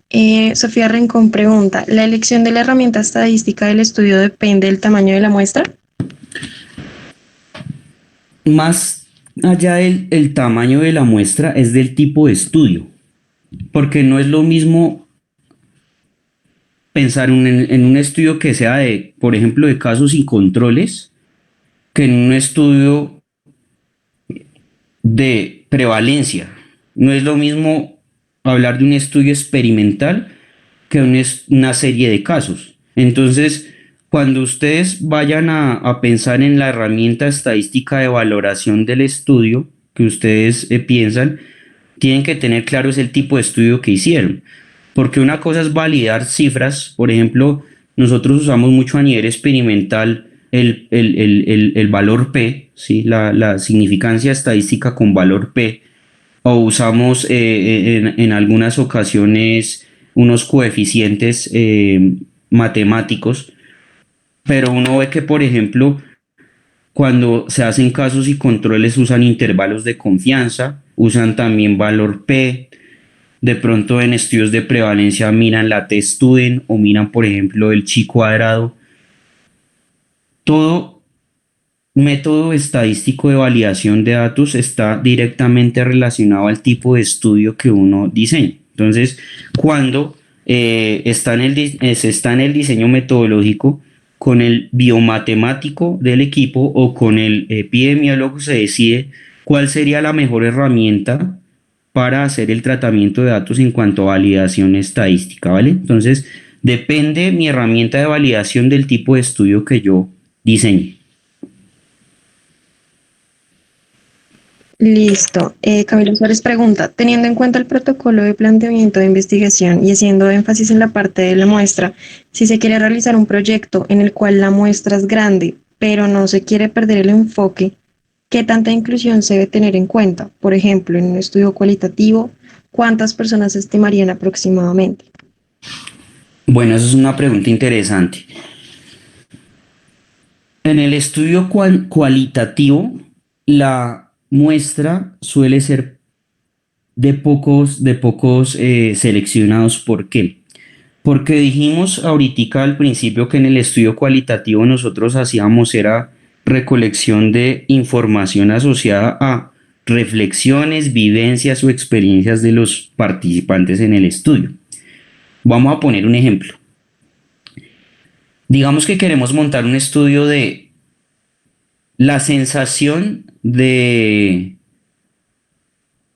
Sofía Rincón pregunta, ¿la elección de la herramienta estadística del estudio depende del tamaño de la muestra? Más allá del el tamaño de la muestra es del tipo de estudio, porque no es lo mismo pensar en un estudio que sea de, por ejemplo, de casos y controles, que en un estudio de prevalencia. No es lo mismo hablar de un estudio experimental que una serie de casos. Entonces, cuando ustedes vayan a pensar en la herramienta estadística de valoración del estudio que ustedes piensan, tienen que tener claro es el tipo de estudio que hicieron. Porque una cosa es validar cifras, por ejemplo, nosotros usamos mucho a nivel experimental el valor P, ¿sí? La significancia estadística con valor P, o usamos en algunas ocasiones unos coeficientes matemáticos, pero uno ve que, por ejemplo, cuando se hacen casos y controles usan intervalos de confianza, usan también valor P, de pronto en estudios de prevalencia miran la t-student o miran, por ejemplo, el chi cuadrado. Todo método estadístico de validación de datos está directamente relacionado al tipo de estudio que uno diseña. Entonces, cuando se está en el diseño metodológico, con el biomatemático del equipo o con el epidemiólogo se decide cuál sería la mejor herramienta para hacer el tratamiento de datos en cuanto a validación estadística, ¿vale? Entonces, depende mi herramienta de validación del tipo de estudio que yo diseñe. Listo. Camilo Suárez pregunta, teniendo en cuenta el protocolo de planteamiento de investigación y haciendo énfasis en la parte de la muestra, si se quiere realizar un proyecto en el cual la muestra es grande, pero no se quiere perder el enfoque, ¿qué tanta inclusión se debe tener en cuenta? Por ejemplo, en un estudio cualitativo, ¿cuántas personas se estimarían aproximadamente? Bueno, eso es una pregunta interesante. En el estudio cualitativo, la muestra suele ser de pocos seleccionados. ¿Por qué? Porque dijimos ahorita al principio que en el estudio cualitativo nosotros hacíamos era recolección de información asociada a reflexiones, vivencias o experiencias de los participantes en el estudio. Vamos a poner un ejemplo. Digamos que queremos montar un estudio de la sensación de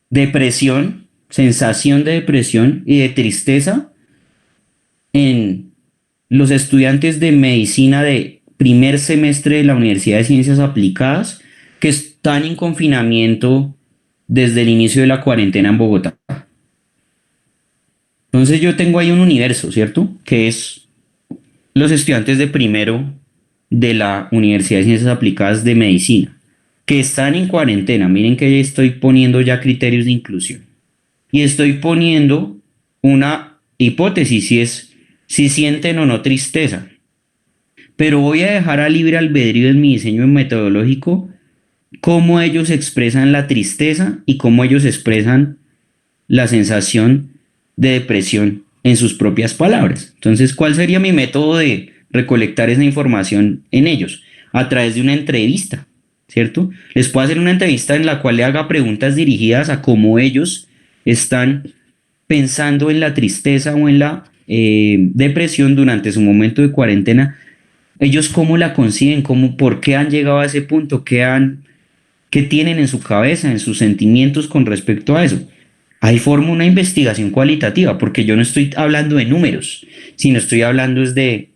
depresión, sensación de depresión y de tristeza en los estudiantes de medicina de primer semestre de la Universidad de Ciencias Aplicadas que están en confinamiento desde el inicio de la cuarentena en Bogotá. Entonces yo tengo ahí un universo, ¿cierto? Que es los estudiantes de primero de la Universidad de Ciencias Aplicadas de Medicina, que están en cuarentena. Miren que estoy poniendo ya criterios de inclusión. Y estoy poniendo una hipótesis, si sienten o no tristeza. Pero voy a dejar a libre albedrío en mi diseño metodológico cómo ellos expresan la tristeza y cómo ellos expresan la sensación de depresión en sus propias palabras. Entonces, ¿cuál sería mi método de recolectar esa información en ellos? A través de una entrevista, ¿cierto? Les puedo hacer una entrevista en la cual le haga preguntas dirigidas a cómo ellos están pensando en la tristeza o en la depresión durante su momento de cuarentena. Ellos cómo la conciben, por qué han llegado a ese punto, qué tienen en su cabeza, en sus sentimientos con respecto a eso. Ahí formo una investigación cualitativa, porque yo no estoy hablando de números, sino estoy hablando es de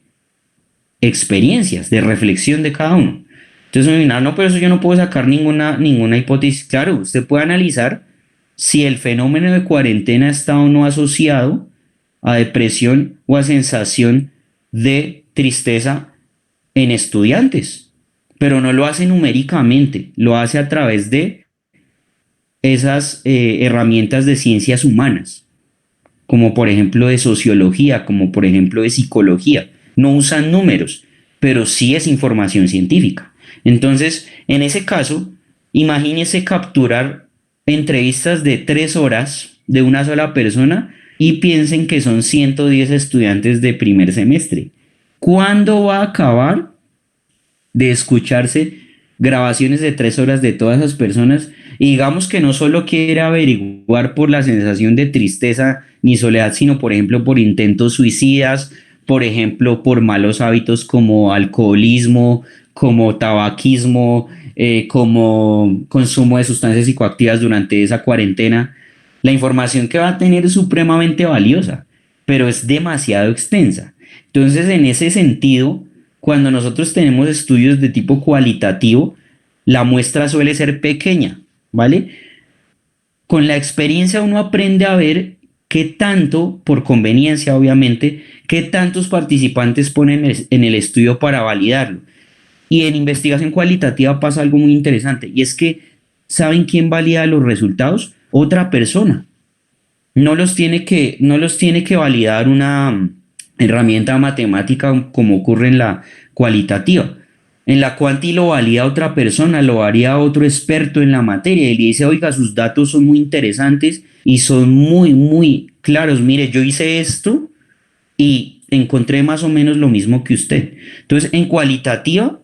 experiencias, de reflexión de cada uno. Entonces me dirán, no, pero eso yo no puedo sacar ninguna hipótesis. Claro, usted puede analizar si el fenómeno de cuarentena está o no asociado a depresión o a sensación de tristeza en estudiantes, pero no lo hace numéricamente, lo hace a través de esas herramientas de ciencias humanas, como por ejemplo de sociología, como por ejemplo de psicología. No usan números, pero sí es información científica. Entonces, en ese caso, imagínese capturar entrevistas de 3 horas de una sola persona y piensen que son 110 estudiantes de primer semestre. ¿Cuándo va a acabar de escucharse grabaciones de 3 horas de todas esas personas? Y digamos que no solo quiere averiguar por la sensación de tristeza ni soledad, sino por ejemplo por intentos suicidas, por ejemplo por malos hábitos como alcoholismo, como tabaquismo, como consumo de sustancias psicoactivas durante esa cuarentena. La información que va a tener es supremamente valiosa, pero es demasiado extensa. Entonces, en ese sentido, cuando nosotros tenemos estudios de tipo cualitativo, la muestra suele ser pequeña, ¿vale? Con la experiencia uno aprende a ver qué tanto, por conveniencia obviamente, qué tantos participantes ponen en el estudio para validarlo. Y en investigación cualitativa pasa algo muy interesante, y es que ¿saben quién valida los resultados? Otra persona. No los tiene que validar una herramienta matemática como ocurre en la cualitativa. En la cuanti lo valida otra persona, lo valida otro experto en la materia y le dice, oiga, sus datos son muy interesantes y son muy, muy claros. Mire, yo hice esto y encontré más o menos lo mismo que usted. Entonces, en cualitativa,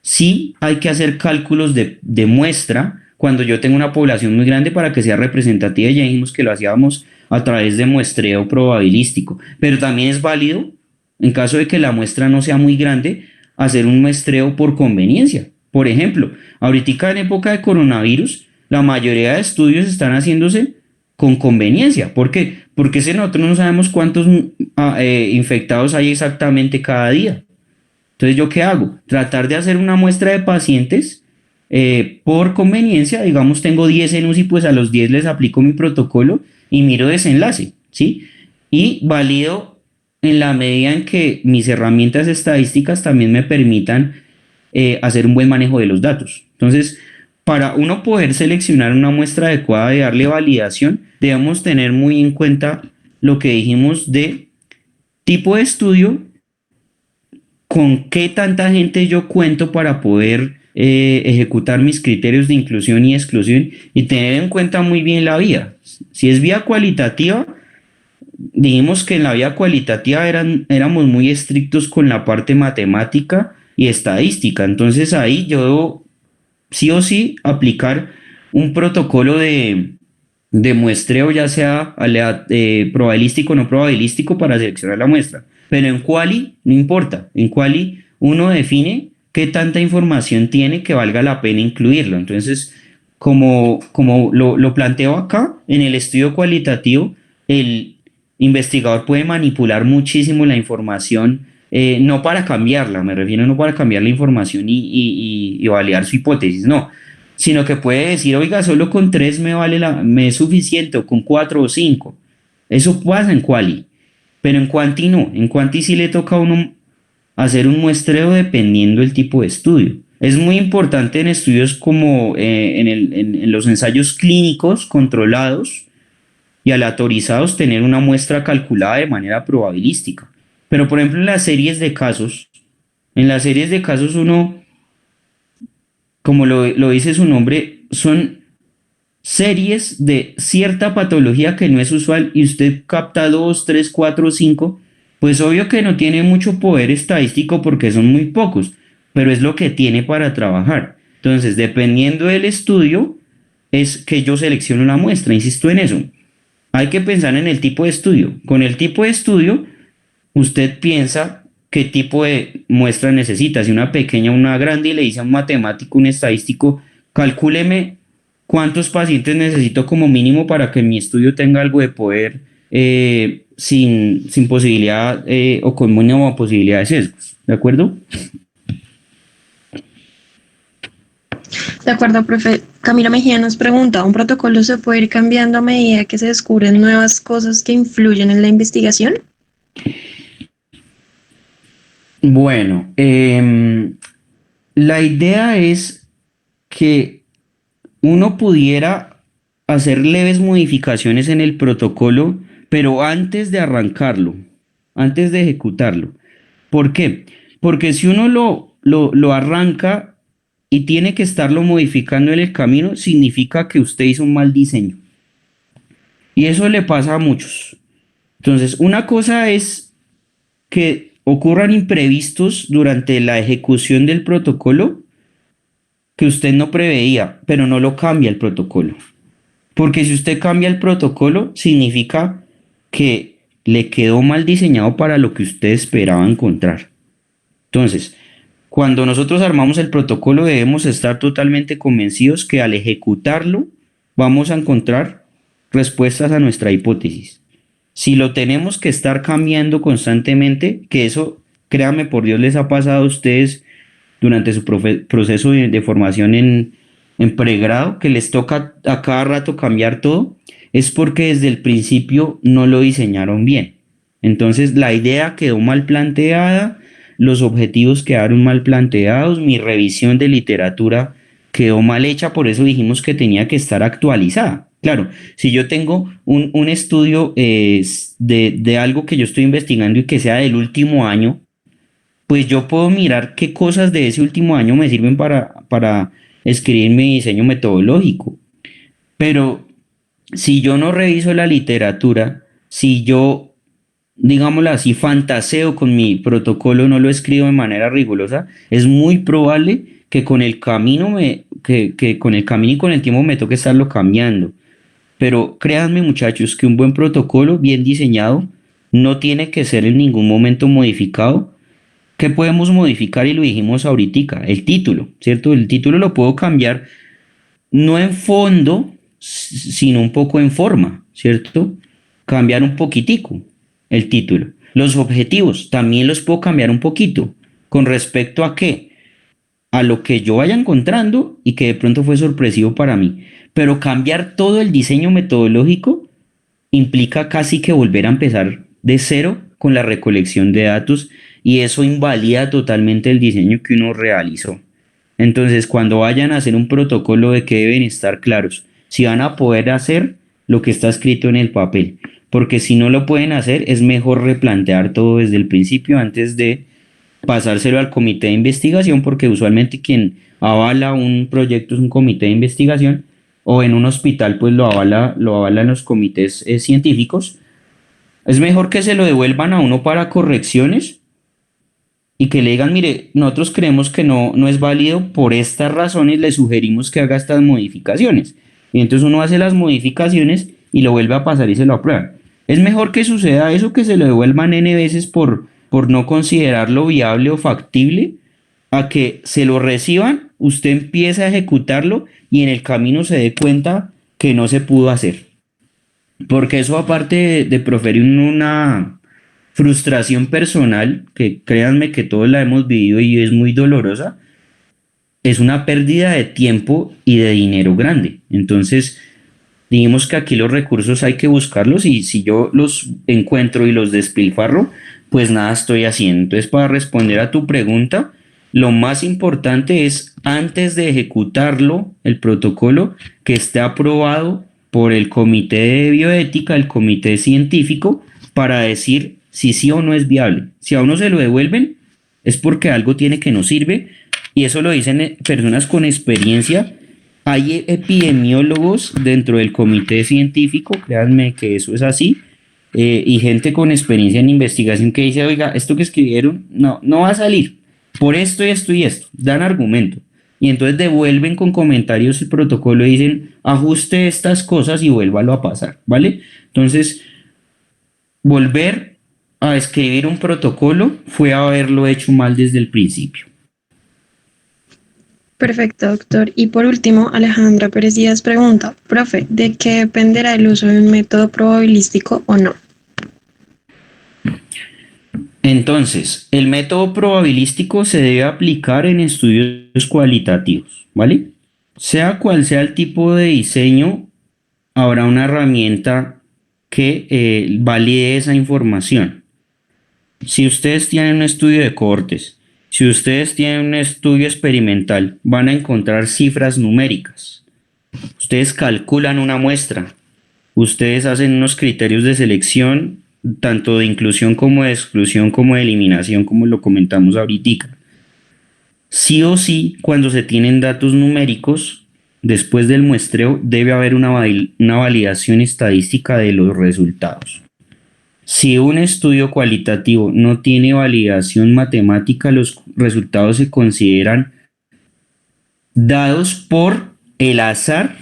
sí hay que hacer cálculos de muestra cuando yo tengo una población muy grande para que sea representativa. Ya dijimos que lo hacíamos a través de muestreo probabilístico, pero también es válido, en caso de que la muestra no sea muy grande, hacer un muestreo por conveniencia. Por ejemplo, ahorita en época de coronavirus, la mayoría de estudios están haciéndose con conveniencia. ¿Por qué? Porque si nosotros no sabemos cuántos infectados hay exactamente cada día. Entonces, ¿yo qué hago? Tratar de hacer una muestra de pacientes por conveniencia. Digamos, tengo 10 en UCI, pues a los 10 les aplico mi protocolo y miro desenlace, ¿sí? Y valido en la medida en que mis herramientas estadísticas también me permitan hacer un buen manejo de los datos. Entonces, para uno poder seleccionar una muestra adecuada y darle validación, debemos tener muy en cuenta lo que dijimos de tipo de estudio, con qué tanta gente yo cuento para poder ejecutar mis criterios de inclusión y exclusión y tener en cuenta muy bien la vía. Si es vía cualitativa, dijimos que en la vía cualitativa éramos muy estrictos con la parte matemática y estadística. Entonces ahí yo debo sí o sí aplicar un protocolo de muestreo, ya sea probabilístico o no probabilístico, para seleccionar la muestra. Pero en quali no importa. En quali uno define qué tanta información tiene que valga la pena incluirlo. Entonces, como lo planteo acá, en el estudio cualitativo, el investigador puede manipular muchísimo la información, no para cambiarla, me refiero no para cambiar la información y validar su hipótesis, no, sino que puede decir, oiga, solo con 3 me es suficiente, o con 4 o 5. Eso pasa en quali, pero en quanti no. En quanti sí le toca a uno hacer un muestreo dependiendo del tipo de estudio. Es muy importante en estudios como en los ensayos clínicos controlados, y aleatorizados tener una muestra calculada de manera probabilística. Pero por ejemplo en las series de casos uno, como lo dice su nombre, son series de cierta patología que no es usual y usted capta 2, 3, 4, 5, pues obvio que no tiene mucho poder estadístico porque son muy pocos, pero es lo que tiene para trabajar. Entonces, dependiendo del estudio, es que yo selecciono la muestra, insisto en eso. Hay que pensar en el tipo de estudio. Con el tipo de estudio, usted piensa qué tipo de muestra necesita, si una pequeña o una grande, y le dice a un matemático, un estadístico, calcúleme cuántos pacientes necesito como mínimo para que mi estudio tenga algo de poder sin posibilidad o con mínima posibilidad de sesgos. ¿De acuerdo? De acuerdo, profe. Camila Mejía nos pregunta, ¿un protocolo se puede ir cambiando a medida que se descubren nuevas cosas que influyen en la investigación? Bueno, la idea es que uno pudiera hacer leves modificaciones en el protocolo, pero antes de arrancarlo, antes de ejecutarlo. ¿Por qué? Porque si uno lo arranca y tiene que estarlo modificando en el camino, significa que usted hizo un mal diseño. Y eso le pasa a muchos. Entonces, una cosa es que ocurran imprevistos durante la ejecución del protocolo que usted no preveía, pero no lo cambia el protocolo. Porque si usted cambia el protocolo, significa que le quedó mal diseñado para lo que usted esperaba encontrar. Entonces, cuando nosotros armamos el protocolo, debemos estar totalmente convencidos que al ejecutarlo vamos a encontrar respuestas a nuestra hipótesis. Si lo tenemos que estar cambiando constantemente, que eso, créanme, por Dios, les ha pasado a ustedes durante su proceso de formación en pregrado, que les toca a cada rato cambiar todo, es porque desde el principio no lo diseñaron bien. Entonces la idea quedó mal planteada, los objetivos quedaron mal planteados, mi revisión de literatura quedó mal hecha, por eso dijimos que tenía que estar actualizada. Claro, si yo tengo un estudio de algo que yo estoy investigando y que sea del último año, pues yo puedo mirar qué cosas de ese último año me sirven para escribir mi diseño metodológico. Pero si yo no reviso la literatura, si yo, digámoslo así, fantaseo con mi protocolo, no lo escribo de manera rigurosa, es muy probable que con el camino que con el camino y con el tiempo me toque estarlo cambiando. Pero créanme, muchachos, que un buen protocolo bien diseñado no tiene que ser en ningún momento modificado. ¿Qué podemos modificar? Y lo dijimos ahorita, el título, ¿cierto? El título lo puedo cambiar no en fondo, sino un poco en forma, ¿cierto? Cambiar un poquitico el título. Los objetivos también los puedo cambiar un poquito. ¿Con respecto a qué? A lo que yo vaya encontrando y que de pronto fue sorpresivo para mí. Pero cambiar todo el diseño metodológico implica casi que volver a empezar de cero con la recolección de datos y eso invalida totalmente el diseño que uno realizó. Entonces, cuando vayan a hacer un protocolo de que deben estar claros, si van a poder hacer lo que está escrito en el papel, porque si no lo pueden hacer, es mejor replantear todo desde el principio antes de pasárselo al comité de investigación, porque usualmente quien avala un proyecto es un comité de investigación, o en un hospital pues lo avalan los comités científicos. Es mejor que se lo devuelvan a uno para correcciones y que le digan, mire, nosotros creemos que no es válido por estas razones, le sugerimos que haga estas modificaciones. Y entonces uno hace las modificaciones y lo vuelve a pasar y se lo aprueban. Es mejor que suceda eso, que se lo devuelvan N veces por no considerarlo viable o factible, a que se lo reciban, usted empieza a ejecutarlo y en el camino se dé cuenta que no se pudo hacer. Porque eso aparte de proferir una frustración personal, que créanme que todos la hemos vivido y es muy dolorosa, es una pérdida de tiempo y de dinero grande. Entonces, dijimos que aquí los recursos hay que buscarlos y si yo los encuentro y los despilfarro, pues nada estoy haciendo. Entonces, para responder a tu pregunta, lo más importante es antes de ejecutarlo, el protocolo, que esté aprobado por el comité de bioética, el comité científico, para decir si sí o no es viable. Si a uno se lo devuelven, es porque algo tiene que no sirve, y eso lo dicen personas con experiencia. Hay epidemiólogos dentro del comité científico, créanme que eso es así, y gente con experiencia en investigación que dice, oiga, esto que escribieron no va a salir, por esto y esto y esto, dan argumento. Y entonces devuelven con comentarios el protocolo y dicen, ajuste estas cosas y vuélvalo a pasar, ¿vale? Entonces, volver a escribir un protocolo fue haberlo hecho mal desde el principio. Perfecto, doctor. Y por último, Alejandra Pérez Díaz pregunta, profe, ¿de qué dependerá el uso de un método probabilístico o no? Entonces, el método probabilístico se debe aplicar en estudios cualitativos, ¿vale? Sea cual sea el tipo de diseño, habrá una herramienta que valide esa información. Si ustedes tienen un estudio de cohortes, si ustedes tienen un estudio experimental, van a encontrar cifras numéricas. Ustedes calculan una muestra, ustedes hacen unos criterios de selección, tanto de inclusión como de exclusión, como de eliminación, como lo comentamos ahorita. Sí o sí, cuando se tienen datos numéricos, después del muestreo debe haber una validación estadística de los resultados. Si un estudio cualitativo no tiene validación matemática, los resultados se consideran dados por el azar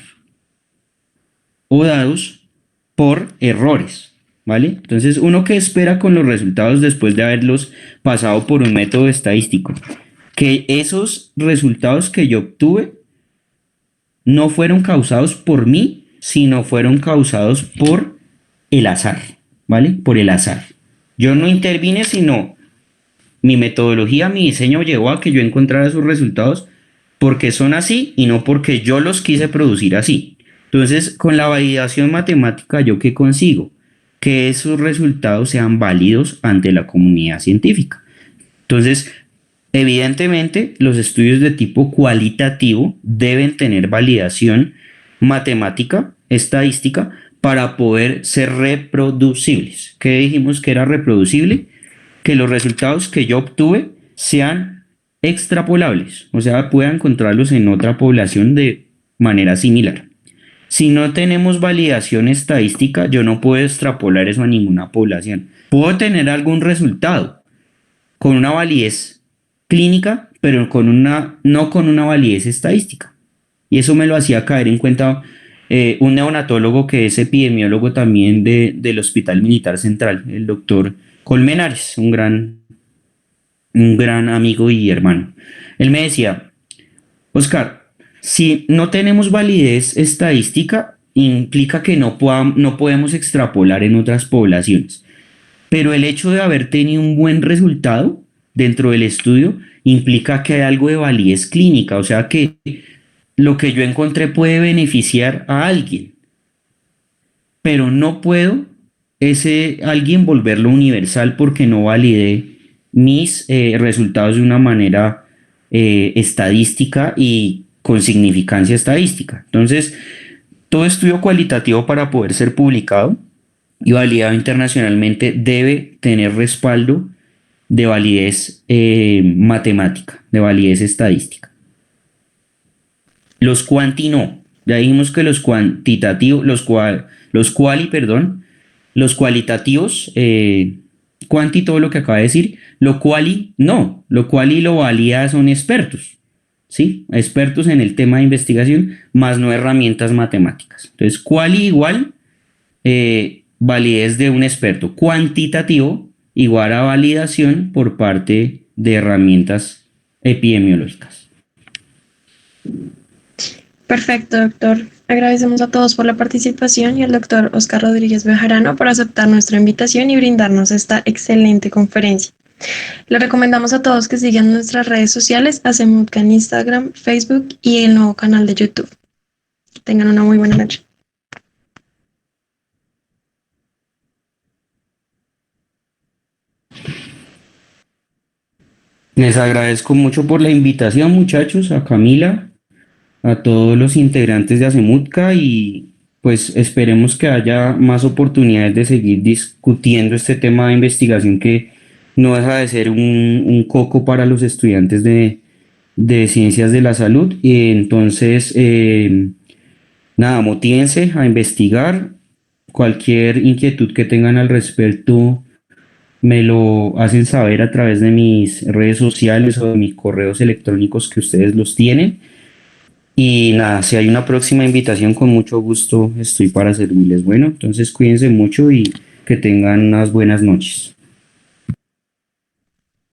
o dados por errores, ¿vale? Entonces, uno que espera con los resultados después de haberlos pasado por un método estadístico, que esos resultados que yo obtuve no fueron causados por mí, sino fueron causados por el azar, ¿vale? Por el azar. Yo no intervine, sino mi metodología, mi diseño llevó a que yo encontrara esos resultados porque son así y no porque yo los quise producir así. Entonces, con la validación matemática, ¿yo qué consigo? Que esos resultados sean válidos ante la comunidad científica. Entonces, evidentemente, los estudios de tipo cualitativo deben tener validación matemática, estadística, para poder ser reproducibles. ¿Qué dijimos que era reproducible? Que los resultados que yo obtuve sean extrapolables, o sea, pueda encontrarlos en otra población de manera similar. Si no tenemos validación estadística, yo no puedo extrapolar eso a ninguna población. Puedo tener algún resultado con una validez clínica, pero no con una validez estadística. Y eso me lo hacía caer en cuenta un neonatólogo que es epidemiólogo también del Hospital Militar Central, el doctor Colmenares, un gran amigo y hermano. Él me decía, Oscar, si no tenemos validez estadística, implica que no podemos extrapolar en otras poblaciones. Pero el hecho de haber tenido un buen resultado dentro del estudio implica que hay algo de validez clínica, o sea que lo que yo encontré puede beneficiar a alguien, pero no puedo ese alguien volverlo universal porque no validé mis resultados de una manera estadística y con significancia estadística. Entonces, todo estudio cualitativo para poder ser publicado y validado internacionalmente debe tener respaldo de validez matemática, de validez estadística. Los cuanti no. Ya dijimos que los cuantitativos, los cualitativos, cuanti todo lo que acaba de decir, lo quali no, lo quali lo valida son expertos, ¿sí? Expertos en el tema de investigación, más no herramientas matemáticas. Entonces, quali igual validez de un experto, cuantitativo igual a validación por parte de herramientas epidemiológicas. Perfecto, doctor. Agradecemos a todos por la participación y al doctor Oscar Rodríguez Bejarano por aceptar nuestra invitación y brindarnos esta excelente conferencia. Le recomendamos a todos que sigan nuestras redes sociales, Hacemutca en Instagram, Facebook y el nuevo canal de YouTube. Tengan una muy buena noche. Les agradezco mucho por la invitación, muchachos, a Camila, a todos los integrantes de Hacemutca y pues esperemos que haya más oportunidades de seguir discutiendo este tema de investigación que no deja de ser un coco para los estudiantes de ciencias de la salud. Y entonces, nada, motívense a investigar. Cualquier inquietud que tengan al respecto me lo hacen saber a través de mis redes sociales o de mis correos electrónicos que ustedes los tienen. Y nada, si hay una próxima invitación, con mucho gusto estoy para servirles. Bueno, entonces cuídense mucho y que tengan unas buenas noches.